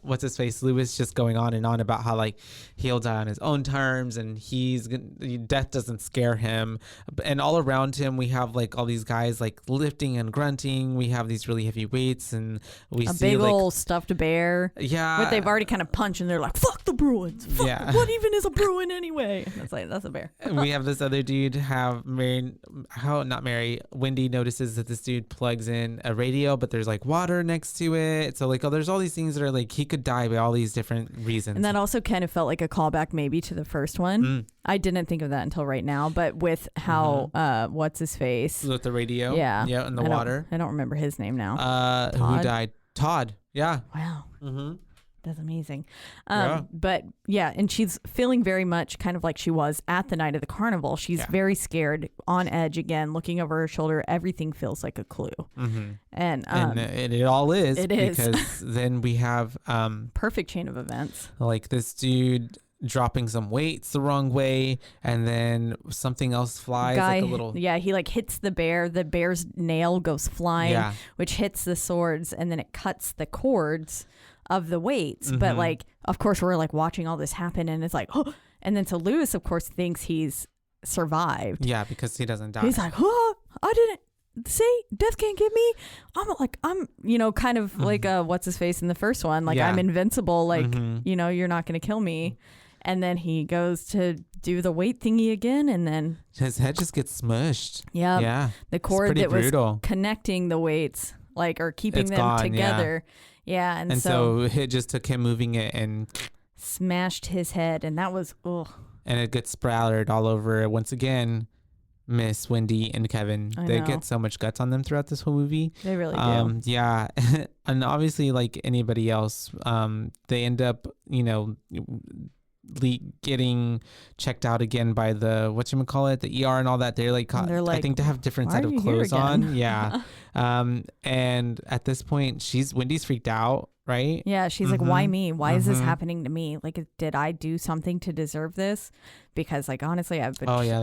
S4: what's his face, Lewis, just going on and on about how like he'll die on his own terms and death doesn't scare him. And all around him we have like all these guys like lifting and grunting. We have these really heavy weights, and we see
S3: big
S4: like,
S3: old stuffed bear.
S4: Yeah,
S3: but they've already kind of punched, and they're like, fuck the Bruins. Fuck,
S4: yeah,
S3: what even is a Bruin anyway? And it's like, that's a bear.
S4: We have this other dude Wendy notices that this dude plugs in a radio, but there's like water next to it, so like like, oh, there's all these things that are like he could die by all these different reasons.
S3: And that also kind of felt like a callback maybe to the first one. I didn't think of that until right now, but with how what's his face
S4: with the radio, in the
S3: I
S4: water.
S3: I don't remember his name now.
S4: Who died? Todd. Yeah.
S3: Wow. That's amazing. But yeah, and she's feeling very much kind of like she was at the night of the carnival. She's very scared, on edge again, looking over her shoulder. Everything feels like a clue. And
S4: it all is.
S3: It is.
S4: Because then we have
S3: perfect chain of events.
S4: Like this dude dropping some weights the wrong way, and then something else flies. Like a little...
S3: he like hits the bear. The bear's nail goes flying, which hits the swords, and then it cuts the cords of the weights. But like, of course, we're like watching all this happen, and it's like, oh, and then so Lewis, of course, thinks he's survived.
S4: Yeah, because he doesn't die.
S3: He's like, oh, I didn't see, death can't get me. I'm kind of like what's his face in the first one, like I'm invincible, like you're not gonna kill me. And then he goes to do the weight thingy again, and then
S4: his head just gets smushed.
S3: Yeah. The cord that was connecting the weights, like, or keeping them gone, together. Yeah. And so
S4: it just took him moving it and
S3: smashed his head, and that was
S4: and it gets splattered all over once again. Miss Wendy and Kevin, they get so much guts on them throughout this whole movie.
S3: They really do.
S4: Yeah. And obviously, like anybody else, they end up, getting checked out again by the the ER and all that. They're like, I think they have different set of clothes on. Yeah. And at this point, Wendy's freaked out, right?
S3: Yeah, she's like, why me? Why is this happening to me? Like, did I do something to deserve this? Because like, honestly, I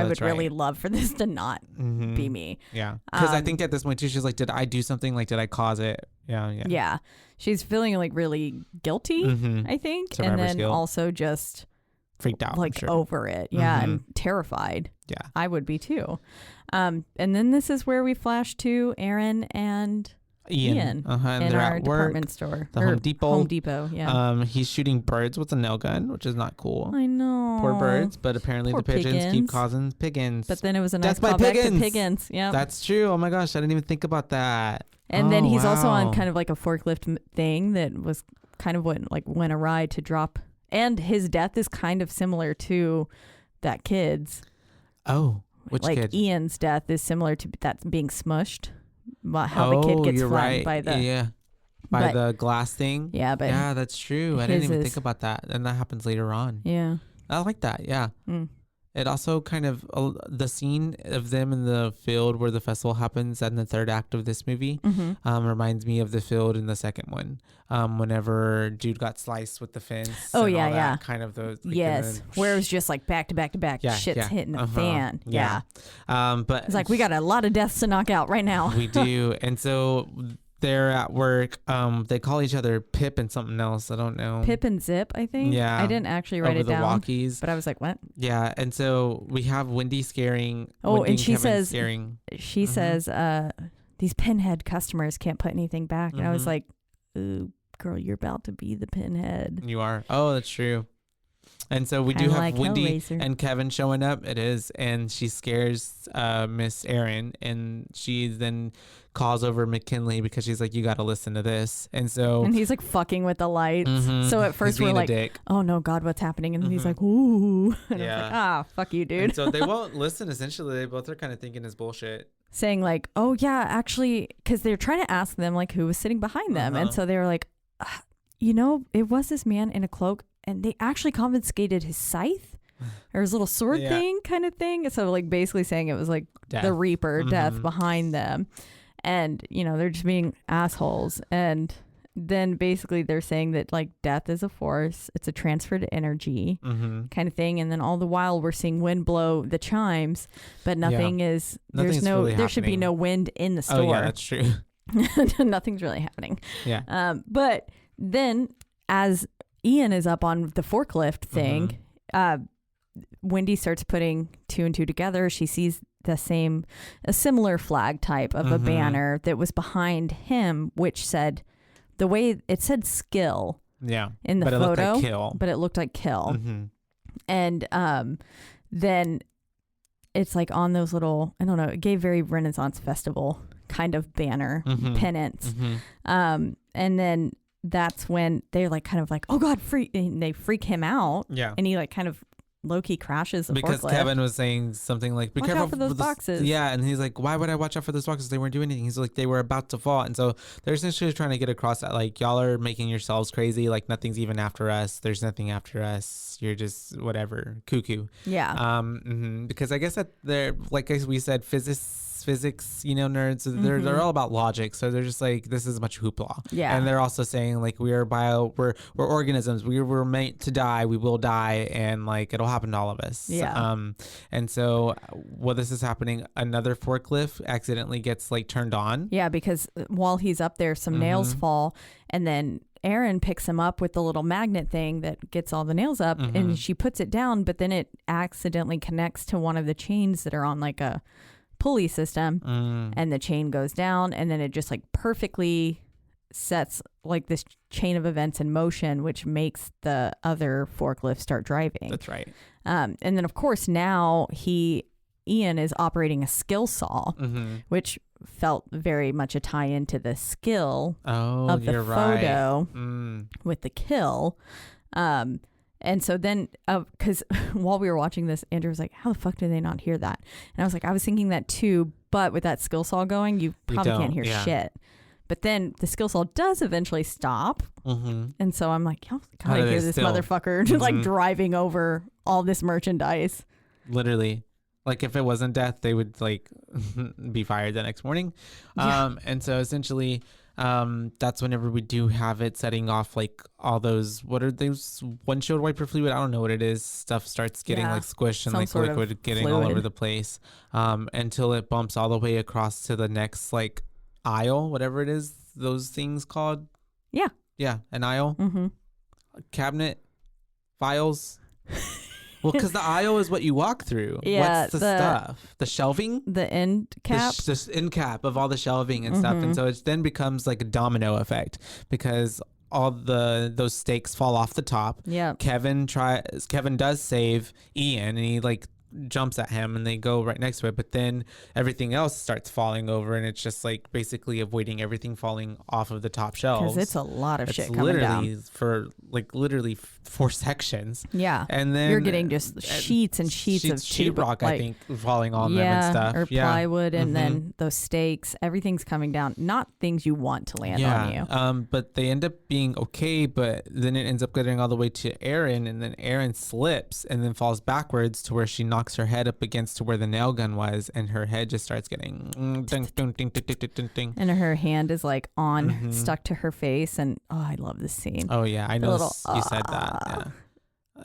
S3: would really love for this to not be me.
S4: Yeah. Because I think at this point too, she's like, did I do something? Like, did I cause it? Yeah.
S3: She's feeling like really guilty, I think.
S4: Survivor's
S3: and then
S4: guilt.
S3: Also just
S4: freaked out,
S3: like over it. Yeah. And terrified.
S4: Yeah.
S3: I would be too. And then this is where we flash to Aaron and Ian
S4: and
S3: in
S4: they're
S3: our
S4: at
S3: department store.
S4: The Home Depot.
S3: Home Depot, yeah.
S4: He's shooting birds with a nail gun, which is not cool.
S3: I know.
S4: Poor birds, but apparently
S3: Poor
S4: the pigeons
S3: piggins.
S4: keep causing piggins.
S3: But then it was a nice callback to piggins. Yeah.
S4: That's true. Oh my gosh, I didn't even think about that.
S3: And then he's also on kind of like a forklift thing that was kind of went awry to drop. And his death is kind of similar to that kid's.
S4: Oh, which kid?
S3: Like Ian's death is similar to that being smushed. How the kid gets flattened by the
S4: the glass thing.
S3: Yeah, but
S4: that's true. I didn't even think about that, and that happens later on.
S3: Yeah,
S4: I like that. Yeah. It also kind of the scene of them in the field where the festival happens in the third act of this movie reminds me of the field in the second one. Whenever dude got sliced with the fence.
S3: Oh
S4: and
S3: yeah,
S4: all that,
S3: yeah.
S4: Kind of those.
S3: Yes, where it was just like back to back to back. Shit's hitting the fan. Yeah.
S4: But
S3: it's like we got a lot of deaths to knock out right now.
S4: We do, and so. They're at work. They call each other Pip and something else. I don't know.
S3: Pip and Zip, I think.
S4: Yeah.
S3: I didn't actually write it down.
S4: Over the walkies.
S3: But I was like, what?
S4: Yeah. And so we have Wendy scaring.
S3: Oh,
S4: Wendy
S3: and she
S4: Kevin
S3: says,
S4: scaring.
S3: She says, these pinhead customers can't put anything back. And I was like, ooh, girl, you're about to be the pinhead.
S4: You are. Oh, that's true. And so we do have Wendy and Kevin showing up. It is. And she scares Miss Erin. And she then calls over McKinley because she's like, you got to listen to this. And he's
S3: like fucking with the lights. So at first we're like, oh no, God, what's happening? And he's like, ooh. And I was like, fuck you, dude.
S4: And so they won't listen. Essentially, they both are kind of thinking it's bullshit.
S3: Saying like, oh yeah, actually, because they're trying to ask them like who was sitting behind them. And so they were like, it was this man in a cloak. And they actually confiscated his scythe or his little sword thing kind of thing. So like basically saying it was like the Reaper, death behind them. And, they're just being assholes. And then basically they're saying that like death is a force. It's a transferred energy kind of thing. And then all the while we're seeing wind blow the chimes, but nothing is, there should be no wind in the store.
S4: Oh yeah, that's true.
S3: Nothing's really happening.
S4: Yeah.
S3: But then as Ian is up on the forklift thing, Wendy starts putting two and two together. She sees a similar flag type of a banner that was behind him, which said the way it said skill in the photo, but it looked like kill. And then it's like on those little, I don't know, it gave very Renaissance Festival kind of banner pennants. And then that's when they're like kind of like, oh God, and they freak him out.
S4: Yeah.
S3: And he like kind of low-key crashes the
S4: because
S3: forklift.
S4: Kevin was saying something like, be
S3: Watch
S4: careful
S3: out for those boxes.
S4: Yeah, and he's like, why would I watch out for those boxes? They weren't doing anything. He's like, they were about to fall. And so they're essentially trying to get across that, like, y'all are making yourselves crazy. Like, nothing's even after us. There's nothing after us. You're just whatever, cuckoo.
S3: Yeah.
S4: Because I guess that they're, like we said, physics, you know, nerds. So they're all about logic. So they're just like, this is much hoopla.
S3: Yeah.
S4: And they're also saying like, we're organisms. We're meant to die. We will die, and like it'll happen to all of us.
S3: Yeah.
S4: And so while this is happening, another forklift accidentally gets like turned on.
S3: Yeah, because while he's up there, some nails fall, and then Erin picks him up with the little magnet thing that gets all the nails up, and she puts it down, but then it accidentally connects to one of the chains that are on like a pulley system, and the chain goes down, and then it just like perfectly sets like this chain of events in motion, which makes the other forklift start driving.
S4: That's right.
S3: And then of course now Ian is operating a skill saw, which felt very much a tie into the skill of the photo with the kill. And so then, because while we were watching this, Andrew was like, how the fuck did they not hear that? And I was like, I was thinking that too, but with that skill saw going, you probably can't hear shit. But then the skill saw does eventually stop. And so I'm like, y'all gotta hear this motherfucker just like driving over all this merchandise.
S4: Literally. Like if it wasn't death, they would like be fired the next morning. And so essentially, that's whenever we do have it setting off like all those, what are those, windshield wiper fluid? I don't know what it is. Stuff starts getting like squished and like liquid getting all over the place, until it bumps all the way across to the next like aisle, whatever it is, those things called. Yeah, an aisle. Cabinet, files. Well, because the aisle is what you walk through.
S3: Yeah,
S4: what's the stuff? The shelving?
S3: The end cap?
S4: The end cap of all the shelving and stuff. And so it then becomes like a domino effect because all those stakes fall off the top.
S3: Yeah.
S4: Kevin does save Ian, and he like jumps at him and they go right next to it, but then everything else starts falling over, and it's just like basically avoiding everything falling off of the top shelves.
S3: Because it's a lot of shit coming down.
S4: For like literally 4 sections.
S3: Yeah.
S4: And then
S3: you're getting just sheets and sheets of
S4: sheetrock, like, I think, falling on them and stuff.
S3: Or plywood, and then those stakes, everything's coming down. Not things you want to land on you.
S4: But they end up being okay, but then it ends up getting all the way to Erin, and then Erin slips and then falls backwards to where she knocks her head up against to where the nail gun was, and her head just starts getting ding, ding, ding, ding, ding, ding.
S3: And her hand is like stuck to her face, and I love this scene.
S4: Oh yeah, I know you said that. Yeah.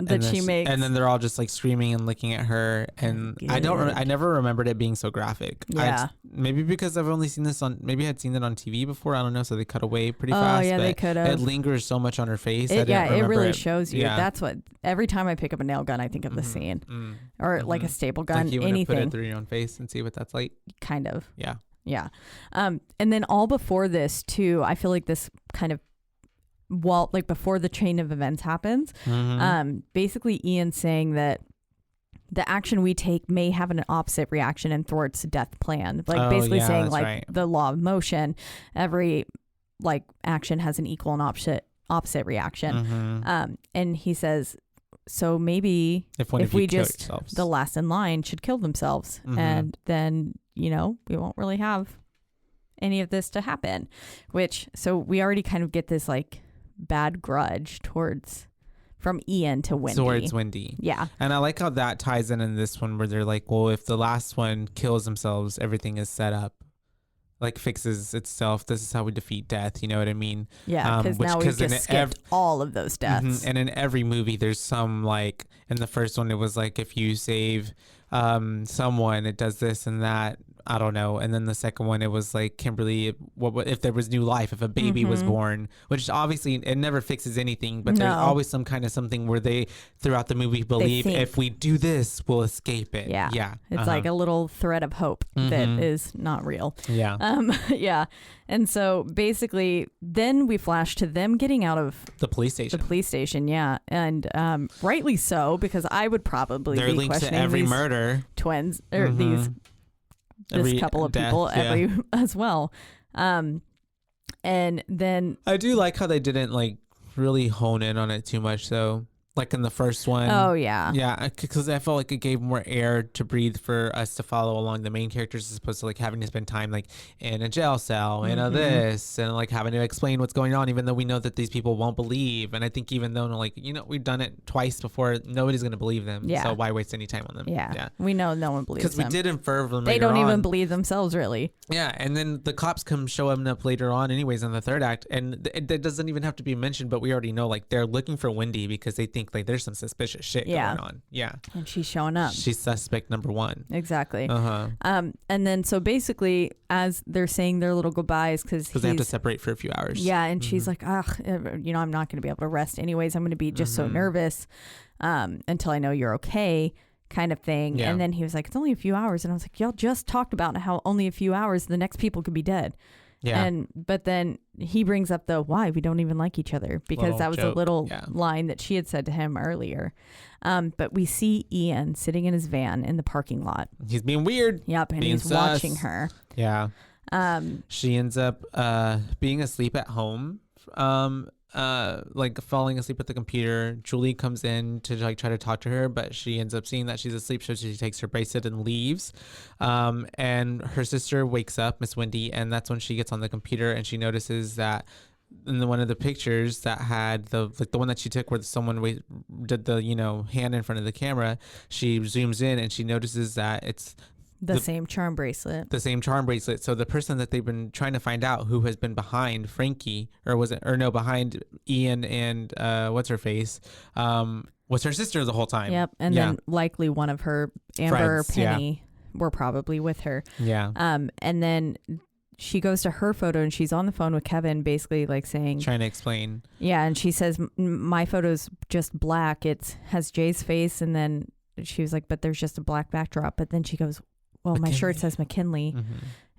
S3: That she makes,
S4: and then they're all just like screaming and looking at her, and I never remembered it being so graphic.
S3: Yeah,
S4: maybe because I've only seen this on, maybe I had seen it on TV before, I don't know, so they cut away pretty fast.
S3: Oh yeah,
S4: but
S3: they could have.
S4: It lingers so much on her face.
S3: It really shows you. That's what, every time I pick up a nail gun, I think of the scene, or like a staple gun,
S4: like you
S3: anything.
S4: Put it through your own face and see what that's like.
S3: Kind of.
S4: Yeah.
S3: And then all before this too, I feel like this kind of, well, like before the chain of events happens, basically Ian saying that the action we take may have an opposite reaction and thwarts death plan. Like basically saying like the law of motion, every like action has an equal and opposite reaction. And he says, so maybe if we just, yourselves, the last in line should kill themselves, and then, you know, we won't really have any of this to happen, so we already kind of get this like bad grudge from Ian to Wendy.
S4: Towards Wendy.
S3: Yeah.
S4: And I like how that ties in this one where they're like, well, if the last one kills themselves, everything is set up, like fixes itself. This is how we defeat death. You know what I mean?
S3: Yeah, because now we've just skipped all of those deaths.
S4: And in every movie, there's some like, in the first one, it was like, if you save someone, it does this and that. I don't know. And then the second one, it was like, Kimberly, what if there was new life, if a baby was born, which obviously it never fixes anything, but there's always some kind of something where they, throughout the movie, believe if we do this, we'll escape it.
S3: Yeah. It's like a little thread of hope that is not real.
S4: Yeah.
S3: And so basically, then we flash to them getting out of
S4: the police station.
S3: Yeah. And rightly so, because I would probably
S4: be
S3: questioning
S4: linked to every murder.
S3: Twins, or this couple of people as well. And then
S4: I do like how they didn't like really hone in on it too much though. Like in the first one.
S3: Oh, yeah.
S4: Yeah, because I felt like it gave more air to breathe for us to follow along the main characters as opposed to like having to spend time like in a jail cell and this and like having to explain what's going on, even though we know that these people won't believe. And I think even though like, we've done it twice before, nobody's going to believe them.
S3: Yeah.
S4: So why waste any time on them?
S3: Yeah. We know no one believes them.
S4: Because we did infer them
S3: They
S4: later
S3: don't
S4: on.
S3: even believe themselves, really.
S4: Yeah, and then the cops come showing up later on anyways in the third act, and that doesn't even have to be mentioned, but we already know like they're looking for Wendy because they think like there's some suspicious shit going on. Yeah.
S3: And she's showing up.
S4: She's suspect number one.
S3: Exactly.
S4: Uh-huh.
S3: And then so basically as they're saying their little goodbyes because
S4: they have to separate for a few hours.
S3: Yeah, and she's like, I'm not going to be able to rest anyways. I'm going to be just so nervous until I know you're okay, kind of thing.
S4: Yeah.
S3: And then he was like, it's only a few hours. And I was like, y'all just talked about how only a few hours the next people could be dead.
S4: Yeah.
S3: But then he brings up why we don't even like each other, because
S4: little
S3: that was
S4: joke.
S3: a little
S4: Yeah.
S3: line that she had said to him earlier. But we see Ian sitting in his van in the parking lot.
S4: He's being weird.
S3: Yep, and
S4: being
S3: he's
S4: sus.
S3: watching her.
S4: Yeah. She ends up being asleep at home. Like falling asleep at the computer. Julie comes in to like try to talk to her, but she ends up seeing that she's asleep, so she takes her bracelet and leaves. And her sister wakes up, Miss Wendy, and that's when she gets on the computer and she notices that in one of the pictures that had the one that she took where someone did the hand in front of the camera, she zooms in and she notices that it's
S3: the same charm bracelet.
S4: The same charm bracelet. So the person that they've been trying to find out who has been behind Frankie, behind Ian and what's her face, was her sister the whole time.
S3: Yep. And then likely one of her, Amber or Penny, were probably with her.
S4: Yeah.
S3: And then she goes to her photo and she's on the phone with Kevin, basically like saying,
S4: trying to explain. Yeah.
S3: And she says, my photo's just black. It has Jay's face. And then she was like, but there's just a black backdrop. But then she goes, well, McKinley. My shirt says McKinley,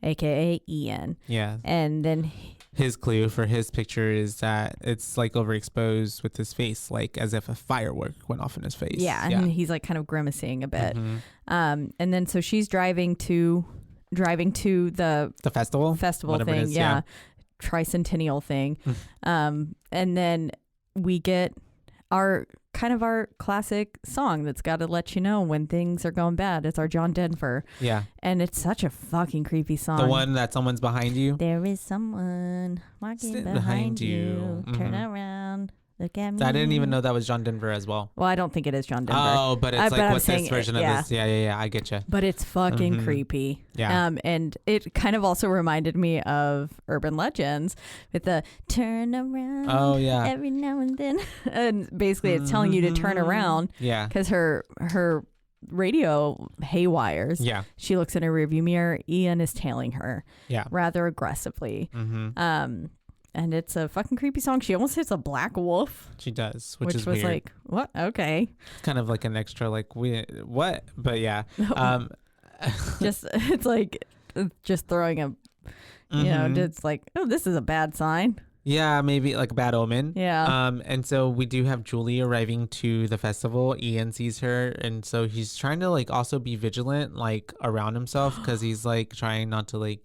S3: aka Ian.
S4: Yeah.
S3: And then
S4: his clue for his picture is that it's like overexposed with his face, like as if a firework went off in his face.
S3: Yeah. And he's like kind of grimacing a bit. And then so she's driving to the
S4: festival
S3: thing.
S4: Is,
S3: yeah. Tricentennial thing. And then we get our classic song that's got to let you know when things are going bad. It's our John Denver.
S4: Yeah.
S3: And it's such a fucking creepy song.
S4: The one that someone's behind you.
S3: There is someone walking behind you. Turn around. Look at me.
S4: I didn't even know that was John Denver as well.
S3: Well, I don't think it is John Denver.
S4: Oh, but it's like what's this version of this? Yeah. I get you.
S3: But it's fucking creepy.
S4: Yeah.
S3: And it kind of also reminded me of Urban Legends with the turn around.
S4: Oh yeah.
S3: Every now and then, and basically it's telling you to turn around.
S4: Yeah.
S3: Because her radio haywires.
S4: Yeah.
S3: She looks in her rearview mirror. Ian is tailing her.
S4: Yeah.
S3: Rather aggressively. And it's a fucking creepy song. She almost hits a black wolf.
S4: She does, which is
S3: was
S4: weird.
S3: like, what? Okay.
S4: It's kind of like an extra, like, what? But yeah.
S3: It's like just throwing a, it's like, oh, this is a bad sign.
S4: Yeah, maybe like a bad omen.
S3: Yeah.
S4: And so we do have Julie arriving to the festival. Ian sees her, and so he's trying to like also be vigilant, like around himself, because he's like trying not to like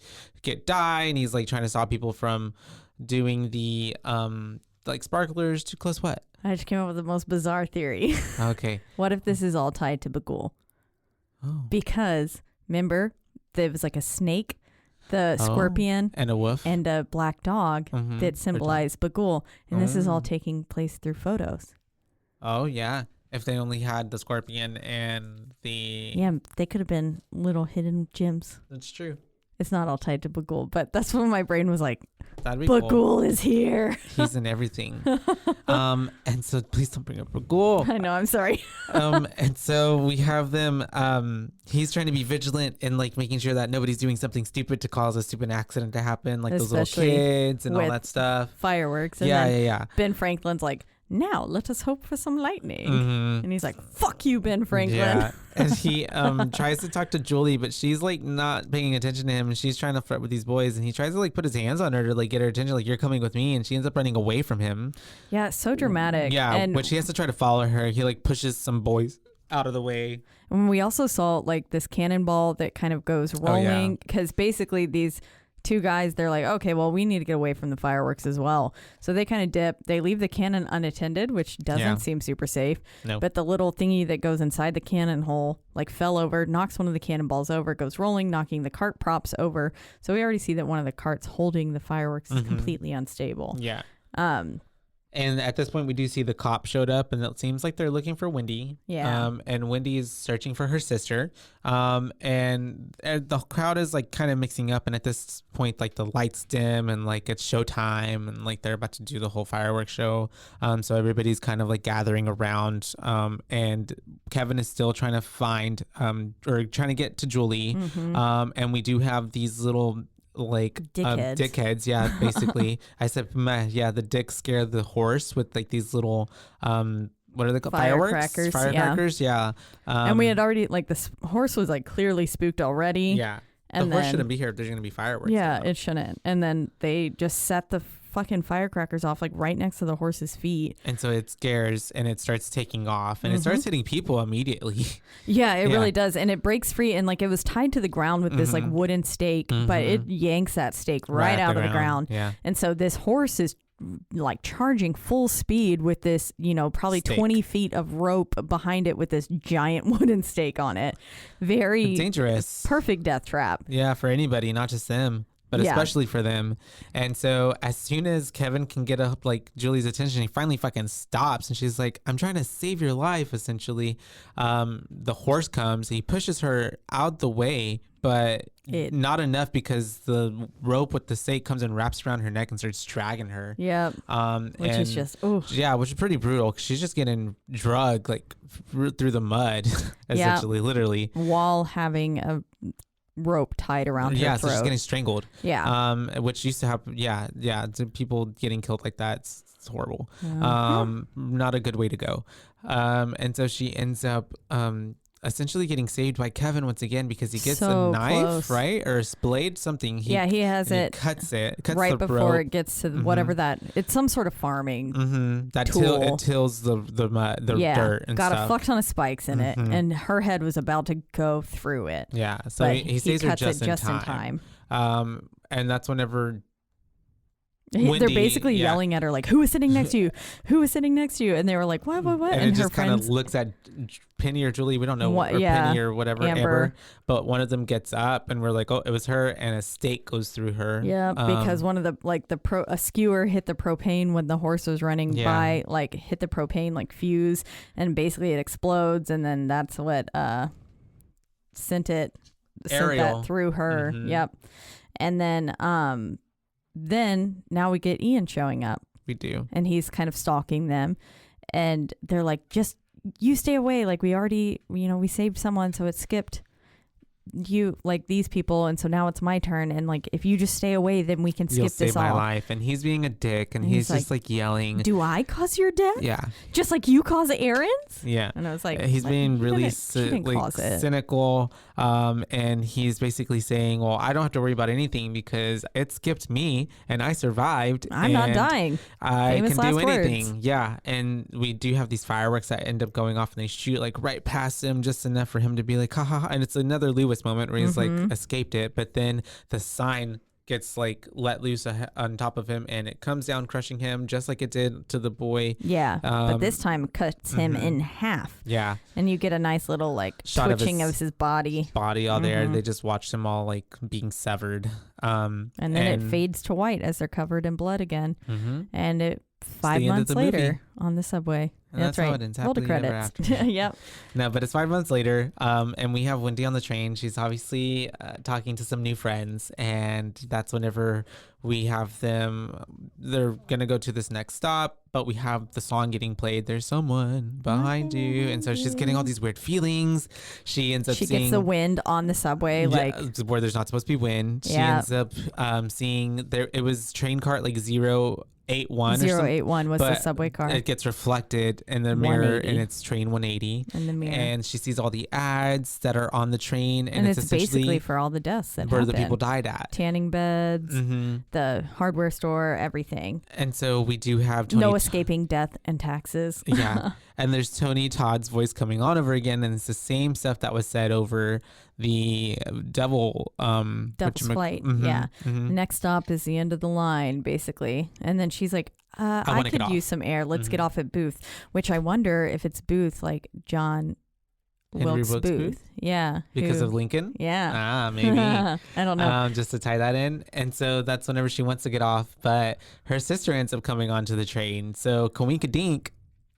S4: die, and he's like trying to stop people from doing the like sparklers too close. What?
S3: I just came up with the most bizarre theory.
S4: Okay.
S3: What if this is all tied to Bagul?
S4: Oh.
S3: Because remember, there was like a snake, the scorpion,
S4: and a wolf,
S3: and a black dog that symbolized Bagul, and this is all taking place through photos.
S4: Oh yeah. If they only had the scorpion and the
S3: they could have been little hidden gems.
S4: That's true.
S3: It's not all tied to Bagul, but that's when my brain was like,
S4: that'd be
S3: Bagul
S4: cool.
S3: is here.
S4: He's in everything. And so please don't bring up Bagul.
S3: I know, I'm sorry.
S4: And so we have them, he's trying to be vigilant and like making sure that nobody's doing something stupid to cause a stupid accident to happen, like those little kids and all that stuff.
S3: Fireworks. And then Ben Franklin's like, now let us hope for some lightning. And he's like, fuck you, Ben Franklin.
S4: Yeah. And he tries to talk to Julie, but she's like not paying attention to him, and she's trying to flirt with these boys, and he tries to like put his hands on her to like get her attention, like, you're coming with me, and she ends up running away from him.
S3: Yeah, so dramatic.
S4: Yeah,
S3: and
S4: when she has to try to follow her, he like pushes some boys out of the way.
S3: And we also saw like this cannonball that kind of goes rolling, because basically these two guys, they're like, okay, well, we need to get away from the fireworks as well. So they kind of dip. They leave the cannon unattended, which doesn't seem super safe.
S4: No.
S3: But the little thingy that goes inside the cannon hole like fell over, knocks one of the cannonballs over, goes rolling, knocking the cart props over. So we already see that one of the carts holding the fireworks is completely unstable.
S4: Yeah. And at this point, we do see the cop showed up, and it seems like they're looking for Wendy.
S3: Yeah.
S4: And Wendy is searching for her sister. And the crowd is like kind of mixing up. And at this point, like the lights dim, and like it's showtime, and like they're about to do the whole fireworks show. So everybody's kind of like gathering around. And Kevin is still trying to find or trying to get to Julie. And we do have these little like dickheads, yeah, basically. I said the dick scared the horse with like these little what are they called, firecrackers, yeah.
S3: And we had already, like, this horse was like clearly spooked already,
S4: and the horse shouldn't be here if there's gonna be fireworks.
S3: It shouldn't. And then they just set the fucking firecrackers off like right next to the horse's feet,
S4: and so it scares and it starts taking off, and it starts hitting people immediately.
S3: It really does. And it breaks free, and like it was tied to the ground with this like wooden stake, but it yanks that stake right out of the ground. And so this horse is like charging full speed with this, probably stake. 20 feet of rope behind it with this giant wooden stake on it. Very
S4: dangerous.
S3: Perfect death trap.
S4: Yeah, for anybody, not just them, but especially for them. And so as soon as Kevin can get up like Julie's attention, he finally fucking stops, and she's like, I'm trying to save your life, essentially. The horse comes, he pushes her out the way, but not enough, because the rope with the stake comes and wraps around her neck and starts dragging her.
S3: Which is just,
S4: which is pretty brutal, because she's just getting drugged like through the mud, essentially, literally,
S3: while having a rope tied around her throat.
S4: So she's getting strangled. Which used to happen. To people getting killed like that, it's horrible. Not a good way to go. And so she ends up essentially getting saved by Kevin once again, because he gets a knife, right, or a blade, something. He has it. Cuts
S3: right
S4: the
S3: before
S4: rope.
S3: it gets to whatever that. It's some sort of farming
S4: that
S3: tool.
S4: It tills the mud, the dirt, and
S3: got
S4: stuff.
S3: a fuck ton of spikes in it, and her head was about to go through it.
S4: So he saves her
S3: cuts
S4: just in time. And that's whenever Wendy,
S3: they're basically yelling at her like, who is sitting next to you? Who is sitting next to you? And they were like, what?
S4: And it just kind of looks at Penny or Julie. We don't know what, Penny or whatever, Amber. But one of them gets up, and we're like, oh, it was her, and a stake goes through her.
S3: Because one of the a skewer hit the propane when the horse was running by, like hit the propane like fuse, and basically it explodes, and then that's what sent that through her. And then now we get Ian showing up.
S4: We do.
S3: And he's kind of stalking them. And they're like, just, you stay away. Like, we already, we saved someone, so it skipped you, like, these people. And so now it's my turn. And, like, if you just stay away, then we can skip this all.
S4: You'll save my life. And he's being a dick. And he's just, like, yelling.
S3: Do I cause your death?
S4: Yeah.
S3: Just like you cause Aaron's?
S4: Yeah.
S3: And I was like,
S4: he's being really cynical. And he's basically saying, well, I don't have to worry about anything because it skipped me and I survived.
S3: I'm not dying.
S4: I
S3: Famous
S4: can do
S3: last
S4: anything.
S3: words.
S4: Yeah. And we do have these fireworks that end up going off, and they shoot like right past him, just enough for him to be like, ha ha ha. And it's another Lewis moment where he's like escaped it. But then the sign gets like let loose on top of him, and it comes down, crushing him just like it did to the boy.
S3: But this time cuts him in half. And you get a nice little like
S4: shot
S3: twitching of his body
S4: all there. They just watched him all like being severed,
S3: and then it fades to white as they're covered in blood again. And it 5 months later on the subway.
S4: And that's right. How it ends.
S3: Roll the credits. Yep.
S4: No, but it's 5 months later, and we have Wendy on the train. She's obviously talking to some new friends, and that's whenever we have them. They're gonna go to this next stop, but we have the song getting played. There's someone behind you, and so she's getting all these weird feelings. She ends up. She
S3: gets the wind on the subway, like
S4: where there's not supposed to be wind. She ends up seeing there. It was train cart like 081
S3: was the subway car.
S4: It gets reflected in the mirror, and it's train 180
S3: in the mirror.
S4: And she sees all the ads that are on the train,
S3: and it's basically for all the deaths that
S4: where
S3: happened.
S4: the people died at.
S3: Tanning beds, the hardware store, everything.
S4: And so we do have Tony
S3: no escaping death and taxes.
S4: And there's Tony Todd's voice coming on over again, and it's the same stuff that was said over the Devil's Flight.
S3: Yeah. Next stop is the end of the line, basically. And then she's like, I could use some air. Let's get off at Booth, which I wonder if it's Booth, like John
S4: Henry
S3: Wilkes Booth. Yeah.
S4: Because of Lincoln?
S3: Yeah.
S4: Maybe.
S3: I don't know.
S4: Just to tie that in. And so that's whenever she wants to get off, but her sister ends up coming onto the train. So Kawinka Dink,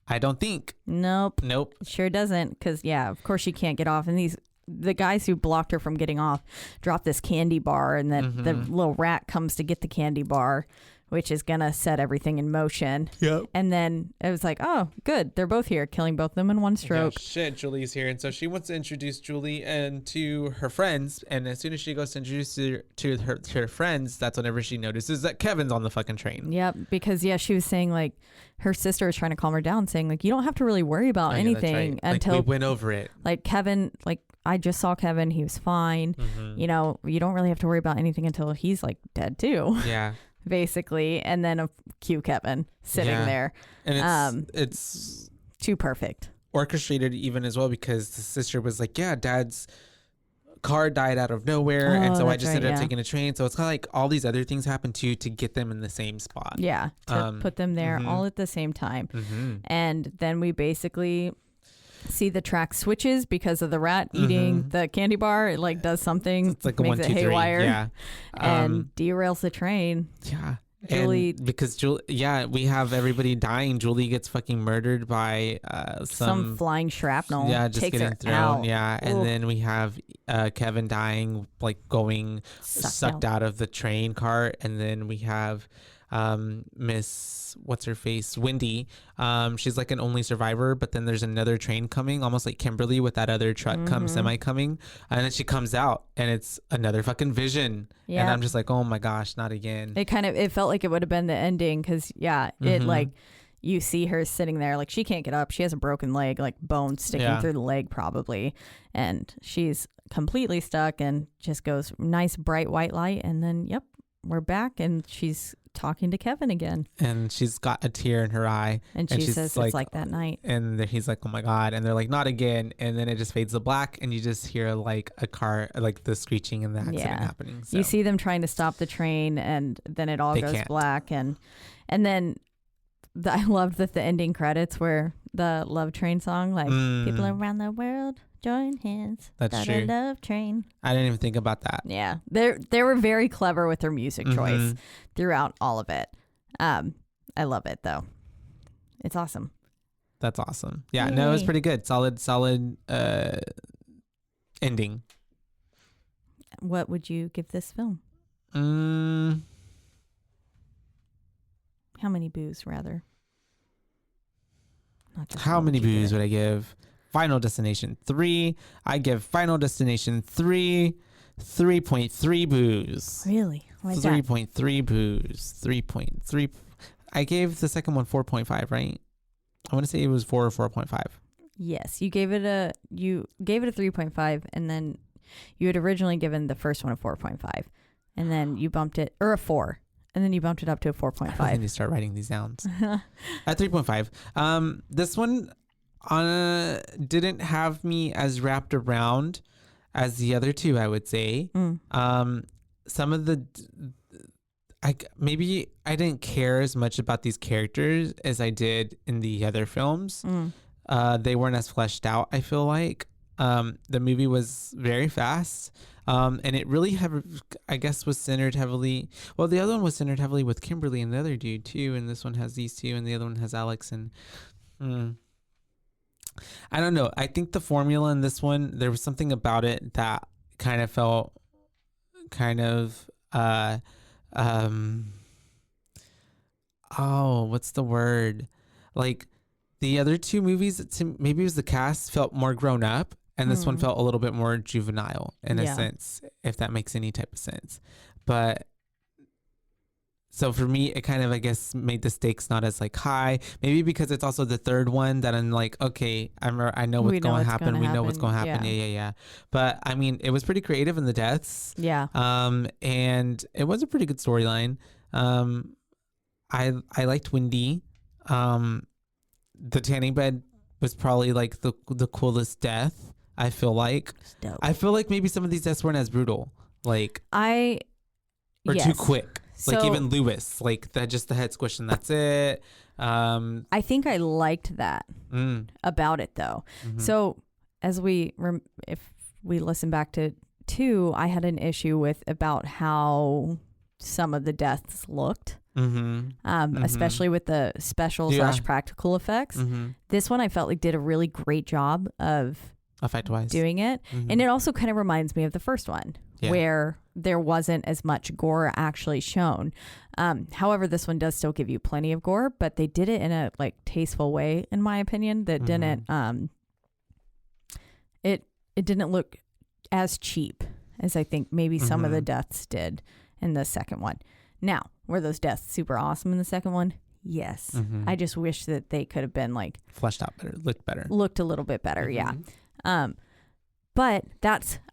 S4: I don't think.
S3: Nope.
S4: Nope.
S3: Sure doesn't. Because, yeah, of course she can't get off. And the guys who blocked her from getting off dropped this candy bar, and then the little rat comes to get the candy bar, which is going to set everything in motion.
S4: Yep.
S3: And then it was like, oh, good. They're both here, killing both of them in one stroke.
S4: Yeah, shit, Julie's here. And so she wants to introduce Julie and to her friends. And as soon as she goes to introduce her to her friends, that's whenever she notices that Kevin's on the fucking train.
S3: Yep. Because, yeah, she was saying, like, her sister was trying to calm her down, saying, like, you don't have to really worry about anything until
S4: we went over it.
S3: Like, Kevin, like, I just saw Kevin. He was fine. You know, you don't really have to worry about anything until he's, like, dead, too.
S4: Yeah.
S3: Basically, and then a cute Kevin sitting there,
S4: and it's
S3: too perfect,
S4: orchestrated even as well, because the sister was like, yeah, Dad's car died out of nowhere, and so I just ended up taking a train. So it's kind of like all these other things happen too to get them in the same spot.
S3: Yeah, to put them there all at the same time. And then we basically see the track switches because of the rat eating the candy bar. It like does something,
S4: it's like a
S3: makes
S4: 1, 2, 3.
S3: haywire,
S4: yeah,
S3: and derails the train.
S4: Yeah.
S3: Julie,
S4: and because we have everybody dying. Julie gets fucking murdered by some
S3: flying shrapnel.
S4: Yeah, just
S3: takes
S4: getting
S3: her
S4: thrown.
S3: out.
S4: Yeah, and then we have Kevin dying, like going sucked out of the train cart, and then we have Miss what's her face, Wendy. She's like an only survivor, but then there's another train coming, almost like Kimberly with that other truck semi coming, and then she comes out and it's another fucking vision. Yeah. And I'm just like, oh my gosh, not again.
S3: It felt like it would have been the ending, because it like you see her sitting there, like she can't get up, she has a broken leg, like bone sticking through the leg probably, and she's completely stuck, and just goes nice bright white light, and then we're back, and she's talking to Kevin again, and
S4: she's got a tear in her eye,
S3: and she says it's like that night,
S4: and he's like, oh my god, and they're like, not again, and then it just fades to black, and you just hear like a car, like the screeching and the accident happening. So.
S3: You see them trying to stop the train, and then it all goes black, and then I loved that the ending credits were the Love Train song, like people around the world join hands.
S4: That's true.
S3: Love Train.
S4: I didn't even think about that.
S3: Yeah, they were very clever with their music choice throughout all of it. I love it though. It's awesome.
S4: That's awesome. Yeah, no, it was pretty good. Solid ending.
S3: What would you give this film? How many boos, rather? Not just
S4: how many boos would I give? Final Destination 3. I give Final Destination 3 3.3 boos.
S3: Really?
S4: 3.3 boos. 3.3. I gave the second one 4.5, right? I want to say it was 4 or 4.5.
S3: Yes, you gave it a 3.5, and then you had originally given the first one a 4.5, and then you bumped it, or a 4. And then you bumped it up to a 4.5.
S4: I need to start writing these down. At 3.5. This one didn't have me as wrapped around as the other two, I would say. Some of the... maybe I didn't care as much about these characters as I did in the other films. They weren't as fleshed out, I feel like. The movie was very fast. And it really was centered heavily. Well, the other one was centered heavily with Kimberly and the other dude too. And this one has these two, and the other one has Alex. And I don't know. I think the formula in this one, there was something about it that kind of felt what's the word? Like the other two movies, maybe it was the cast, felt more grown up. And this one felt a little bit more juvenile in a sense, if that makes any type of sense. But so for me, it kind of, I guess, made the stakes not as like high. Maybe because it's also the third one that I'm like, okay, I know what's going to happen. We know what's going to happen. Yeah. But I mean, it was pretty creative in the deaths.
S3: Yeah.
S4: And it was a pretty good storyline. I liked Wendy. The tanning bed was probably like the coolest death. I feel like.
S3: Dope.
S4: I feel like maybe some of these deaths weren't as brutal. Like or
S3: yes.
S4: too quick. Like
S3: So-
S4: even Lewis, like that, just the head squish and that's it.
S3: I think I liked that about it though. So as if we listen back to 2, I had an issue with about how some of the deaths looked, especially with the special / practical effects. This one I felt like did a really great job of
S4: effect-wise
S3: doing it. And it also kind of reminds me of the first one where there wasn't as much gore actually shown. However, this one does still give you plenty of gore, but they did it in a like tasteful way, in my opinion, that didn't it didn't look as cheap as I think maybe some of the deaths did in the second one. Now, were those deaths super awesome in the second one? Yes. I just wish that they could have been like
S4: fleshed out better,
S3: looked a little bit better. Yeah. But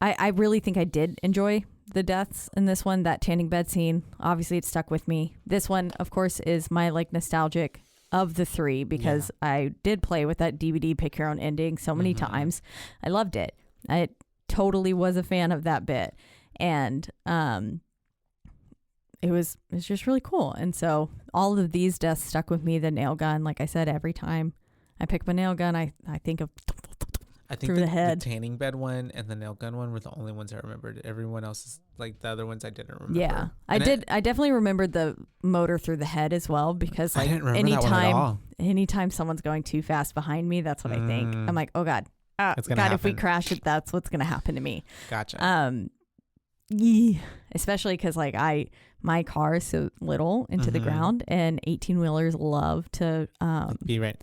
S3: I really think I did enjoy the deaths in this one. That tanning bed scene, obviously it stuck with me. This one, of course, is my like nostalgic of the 3 because I did play with that DVD pick your own ending so many times. I loved it. I totally was a fan of that bit. And it was just really cool. And so all of these deaths stuck with me. The nail gun, like I said, every time I pick up a nail gun, I think of through the head.
S4: The tanning bed one and the nail gun one were the only ones I remembered. Everyone else is like the other ones I didn't remember.
S3: Yeah, I definitely remembered the motor through the head as well because like
S4: I didn't remember that one at all.
S3: Anytime someone's going too fast behind me, that's what I think. I'm like, oh God,
S4: It's gonna
S3: God, if we
S4: happen.
S3: crash it, that's what's gonna happen to me.
S4: Gotcha.
S3: Yeah, especially because like my car is so little into the ground, and 18-wheelers love to
S4: Be right.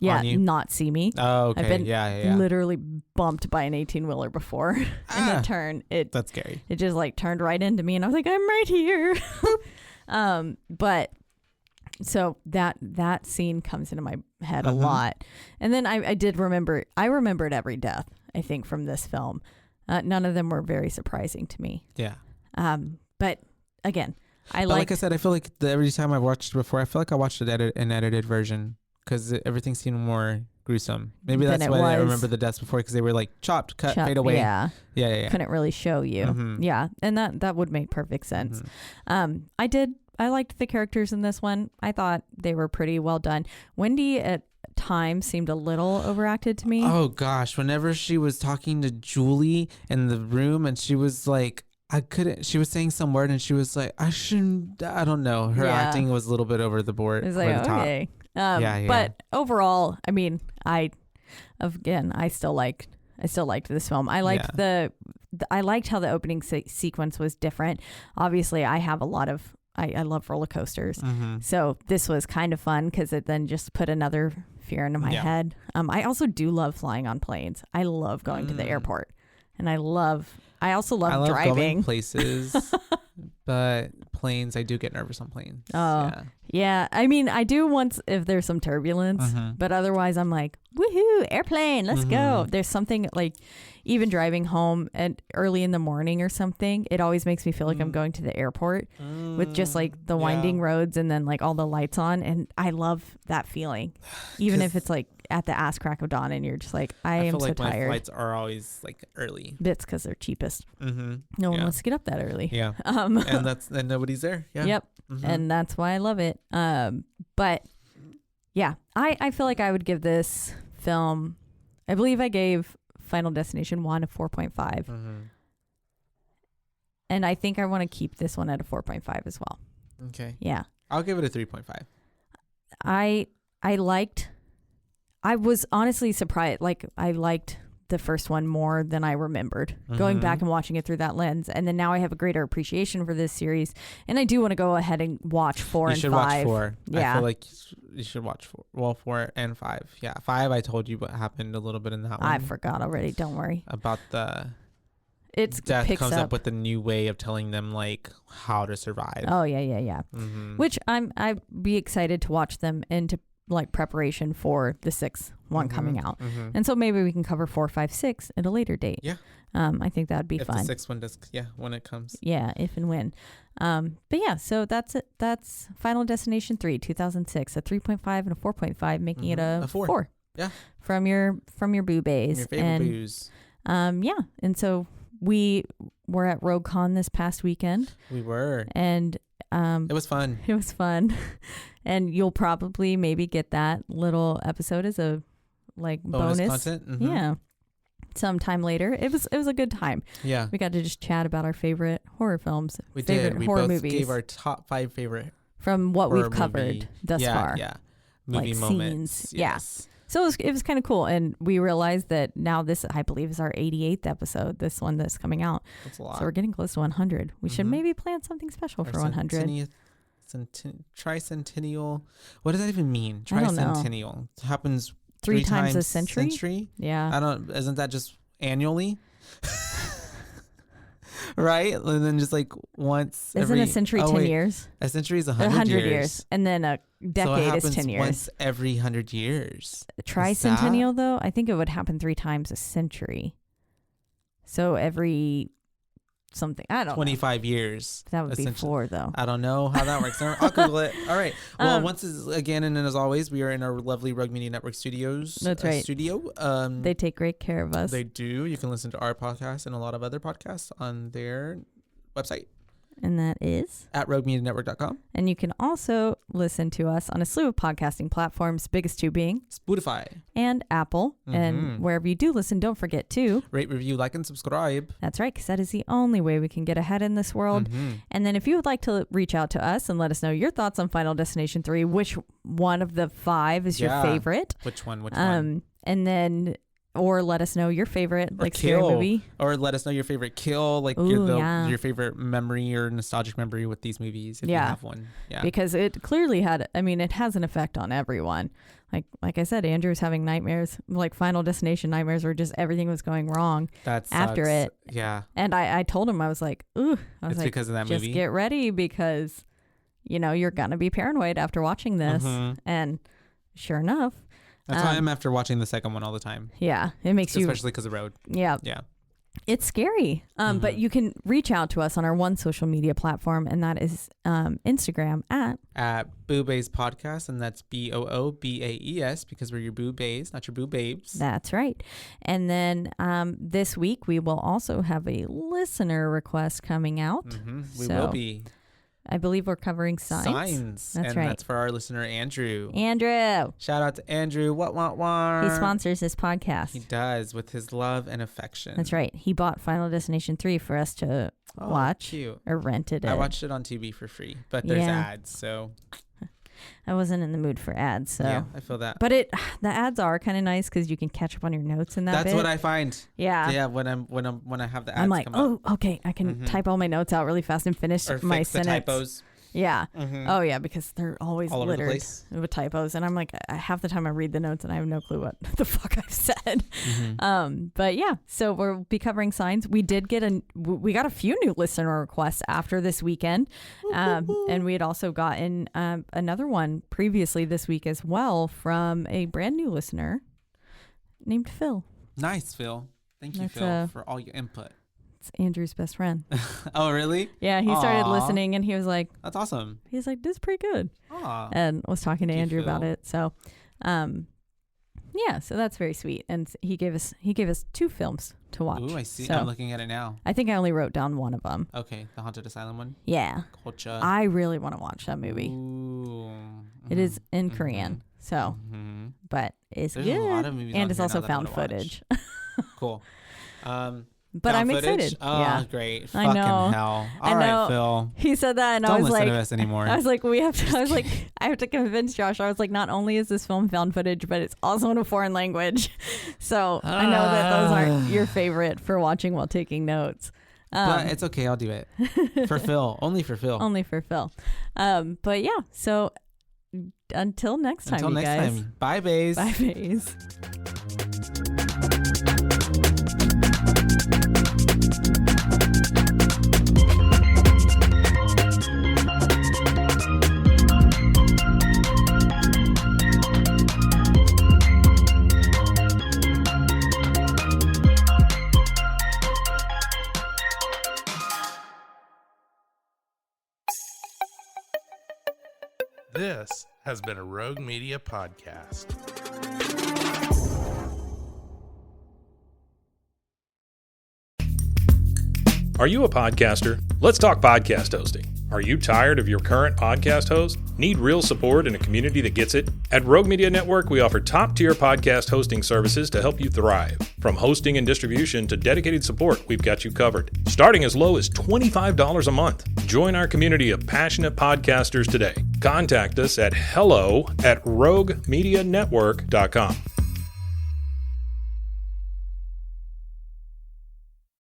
S3: not see me.
S4: Oh, okay.
S3: I've been
S4: yeah.
S3: literally bumped by an 18-wheeler before in a turn.
S4: That's scary.
S3: It just like turned right into me, and I was like, I'm right here. But so that scene comes into my head a lot, and then I remembered every death I think from this film. None of them were very surprising to me.
S4: Yeah.
S3: But again,
S4: like I said, I feel like every time I watched it before, I feel like I watched an edited version because everything seemed more gruesome. Maybe that's why I remember the deaths before, because they were like chopped, cut, fade away.
S3: Yeah.
S4: Couldn't
S3: really show you. Yeah, and that would make perfect sense. I liked the characters in this one. I thought they were pretty well done. Wendy at times seemed a little overacted to me.
S4: Oh gosh, whenever she was talking to Julie in the room and she was like, she was saying some word and she was like, I don't know. Her acting was a little bit over the board.
S3: It was like, okay. But overall, I mean, I still liked this film. I liked I liked how the opening sequence was different. Obviously, I love roller coasters. So this was kind of fun because it then just put another fear into my head. I also do love flying on planes. I love going to the airport, and I also love driving
S4: going places. But planes, I do get nervous on planes.
S3: Oh, yeah. I mean, I do once if there's some turbulence, but otherwise I'm like, woohoo, airplane, let's go. There's something like, even driving home at early in the morning or something, it always makes me feel like I'm going to the airport with just like the winding roads and then like all the lights on. And I love that feeling, even if it's like at the ass crack of dawn and you're just like, I am
S4: feel
S3: so
S4: like
S3: tired.
S4: My flights are always like early.
S3: Bits because they're cheapest. No one wants to get up that early.
S4: Yeah. And nobody's there. Yeah.
S3: Yep. And that's why I love it. But yeah, I feel like I would give this film, I believe I gave Final Destination 1 a 4.5. And I think I want to keep this one at a 4.5 as well.
S4: Okay.
S3: Yeah.
S4: I'll give it a 3.5.
S3: I was honestly surprised. Like, I liked the first one more than I remembered going back and watching it through that lens. And then now I have a greater appreciation for this series. And I do want to go ahead and watch 4 and 5.
S4: You should watch 4.
S3: Yeah.
S4: I feel like you should watch 4. Well, 4 and 5. Yeah. 5, I told you what happened a little bit in that one.
S3: I forgot already. Don't worry.
S4: About
S3: Death
S4: comes up with a new way of telling them like how to survive.
S3: Oh, yeah. Which I'd be excited to watch them into like preparation for the 6th one coming out. And so maybe we can cover 4, 5, 6 at a later date.
S4: Yeah.
S3: I think that'd be fun.
S4: If the 6th one does, when it comes.
S3: Yeah, if and when. But yeah, so that's it. That's Final Destination 3, 2006, a 3.5 and a 4.5, making it a 4.
S4: Yeah.
S3: From your BooBaes.
S4: Your favorite booze.
S3: Yeah. And so we were at RogueCon this past weekend.
S4: We were.
S3: And
S4: it was fun.
S3: It was fun. And you'll probably maybe get that little episode as a bonus
S4: content. Mm-hmm.
S3: Yeah. Sometime later. It was a good time.
S4: Yeah.
S3: We got to just chat about our favorite horror films.
S4: We
S3: favorite
S4: did. We
S3: horror
S4: both
S3: movies
S4: gave our top 5 favorite
S3: from what we've
S4: horror
S3: covered
S4: movie.
S3: thus far.
S4: Yeah. Movie moments.
S3: Scenes.
S4: Yes.
S3: Yeah. So it was kind of cool. And we realized that now this, I believe, is our 88th episode, this one that's coming out.
S4: That's a lot.
S3: So we're getting close to 100. We should maybe plan something special for 100.
S4: Tricentennial. What does that even mean?
S3: I don't know.
S4: Tricentennial. It happens
S3: Three times a century? Yeah.
S4: Isn't that just annually? Right? And then just once
S3: Isn't a century 10 years?
S4: A century is 100 years.
S3: And then a decade is 10 years.
S4: Once every 100 years.
S3: Tricentennial, though, I think it would happen 3 times a century. So every something. I don't know.
S4: 25 years.
S3: That would be 4, though.
S4: I don't know how that works. I'll Google it. All right. Well, again, and as always, we are in our lovely Rogue Media Network studios.
S3: That's right.
S4: Studio.
S3: They take great care of us.
S4: They do. You can listen to our podcast and a lot of other podcasts on their website.
S3: And that is?
S4: At roguemedianetwork.com.
S3: And you can also listen to us on a slew of podcasting platforms, biggest 2 being
S4: Spotify
S3: and Apple. Mm-hmm. And wherever you do listen, don't forget to
S4: rate, review, like, and subscribe.
S3: That's right, because that is the only way we can get ahead in this world. Mm-hmm. And then if you would like to reach out to us and let us know your thoughts on Final Destination 3, which one of the 5 is your favorite?
S4: Which one? And
S3: then... Or let us know your favorite scary movie.
S4: Or let us know your favorite kill, your favorite memory or nostalgic memory with these movies if you have one. Yeah.
S3: Because it clearly it has an effect on everyone. Like I said, Andrew's having nightmares, Final Destination nightmares where just everything was going wrong after it.
S4: Yeah.
S3: And I told him, I was like, ooh.
S4: It's because of that movie?
S3: Just get ready because, you're going to be paranoid after watching this. Mm-hmm. And sure enough.
S4: That's how I am after watching the second one all the time.
S3: Yeah, it makes you...
S4: Especially because of Road.
S3: Yeah.
S4: Yeah.
S3: It's scary. But you can reach out to us on our one social media platform, and that is Instagram at
S4: BooBaes Podcast, and that's BOOBAES because we're your BooBaes, not your BooBabes.
S3: That's right. And then this week, we will also have a listener request coming out.
S4: Mm-hmm. We will be.
S3: I believe we're covering Signs. That's right.
S4: That's for our listener, Andrew.
S3: Shout
S4: out to Andrew. What?
S3: He sponsors this podcast.
S4: He does, with his love and affection.
S3: That's right. He bought Final Destination 3 for us to watch.
S4: Cute.
S3: Or rented it.
S4: I watched it on Tubi for free, but there's ads, so...
S3: I wasn't in the mood for ads, so
S4: yeah, I feel that.
S3: But the ads are kind of nice because you can catch up on your notes in that.
S4: That's what I find.
S3: Yeah.
S4: When I have the ads,
S3: I'm like,
S4: come up.
S3: Okay, I can type all my notes out really fast and finish my
S4: fix
S3: sentence.
S4: The typos.
S3: Yeah. Mm-hmm. Oh yeah, because they're always
S4: all
S3: littered
S4: over the place
S3: with typos, and I'm like, half the time I read the notes and I have no clue what the fuck I've said. Mm-hmm. But yeah, so we'll be covering Signs. We got a few new listener requests after this weekend, and we had also gotten another one previously this week as well from a brand new listener named Phil.
S4: Nice, Phil. Thank you, Phil, for all your input.
S3: It's Andrew's best friend.
S4: Oh, really?
S3: Yeah, he started listening and he was like,
S4: that's awesome.
S3: He's like, this is pretty good.
S4: Aww.
S3: And was talking to Andrew about it. So, yeah, so that's very sweet. And he gave us 2 films to watch.
S4: Ooh, I see.
S3: So
S4: I'm looking at it now.
S3: I think I only wrote down one of them.
S4: Okay, the Haunted Asylum one?
S3: Yeah.
S4: Gotcha.
S3: I really want to watch that movie.
S4: Ooh.
S3: It is in Korean. So, but it's
S4: There's
S3: good.
S4: A lot of movies
S3: and
S4: on
S3: it's
S4: here
S3: also
S4: now
S3: found footage.
S4: Cool.
S3: But I'm excited.
S4: Oh,
S3: yeah.
S4: great.
S3: I
S4: Fucking
S3: know.
S4: hell.
S3: I
S4: All
S3: know.
S4: right, Phil.
S3: He said that and
S4: Don't
S3: I was
S4: listen
S3: like,
S4: to us anymore.
S3: I was like, I have to convince Josh. I was like, not only is this film found footage, but it's also in a foreign language. So I know that those aren't your favorite for watching while taking notes.
S4: But it's okay. I'll do it. For Phil. Only for Phil.
S3: Only for Phil. But yeah, so until next time, you guys.
S4: Bye, Baes.
S3: Bye, Baes.
S8: This has been a Rogue Media podcast.
S2: Are you a podcaster? Let's talk podcast hosting. Are you tired of your current podcast host? Need real support in a community that gets it? At Rogue Media Network, we offer top-tier podcast hosting services to help you thrive. From hosting and distribution to dedicated support, we've got you covered. Starting as low as $25 a month. Join our community of passionate podcasters today. Contact us at hello@roguemedianetwork.com.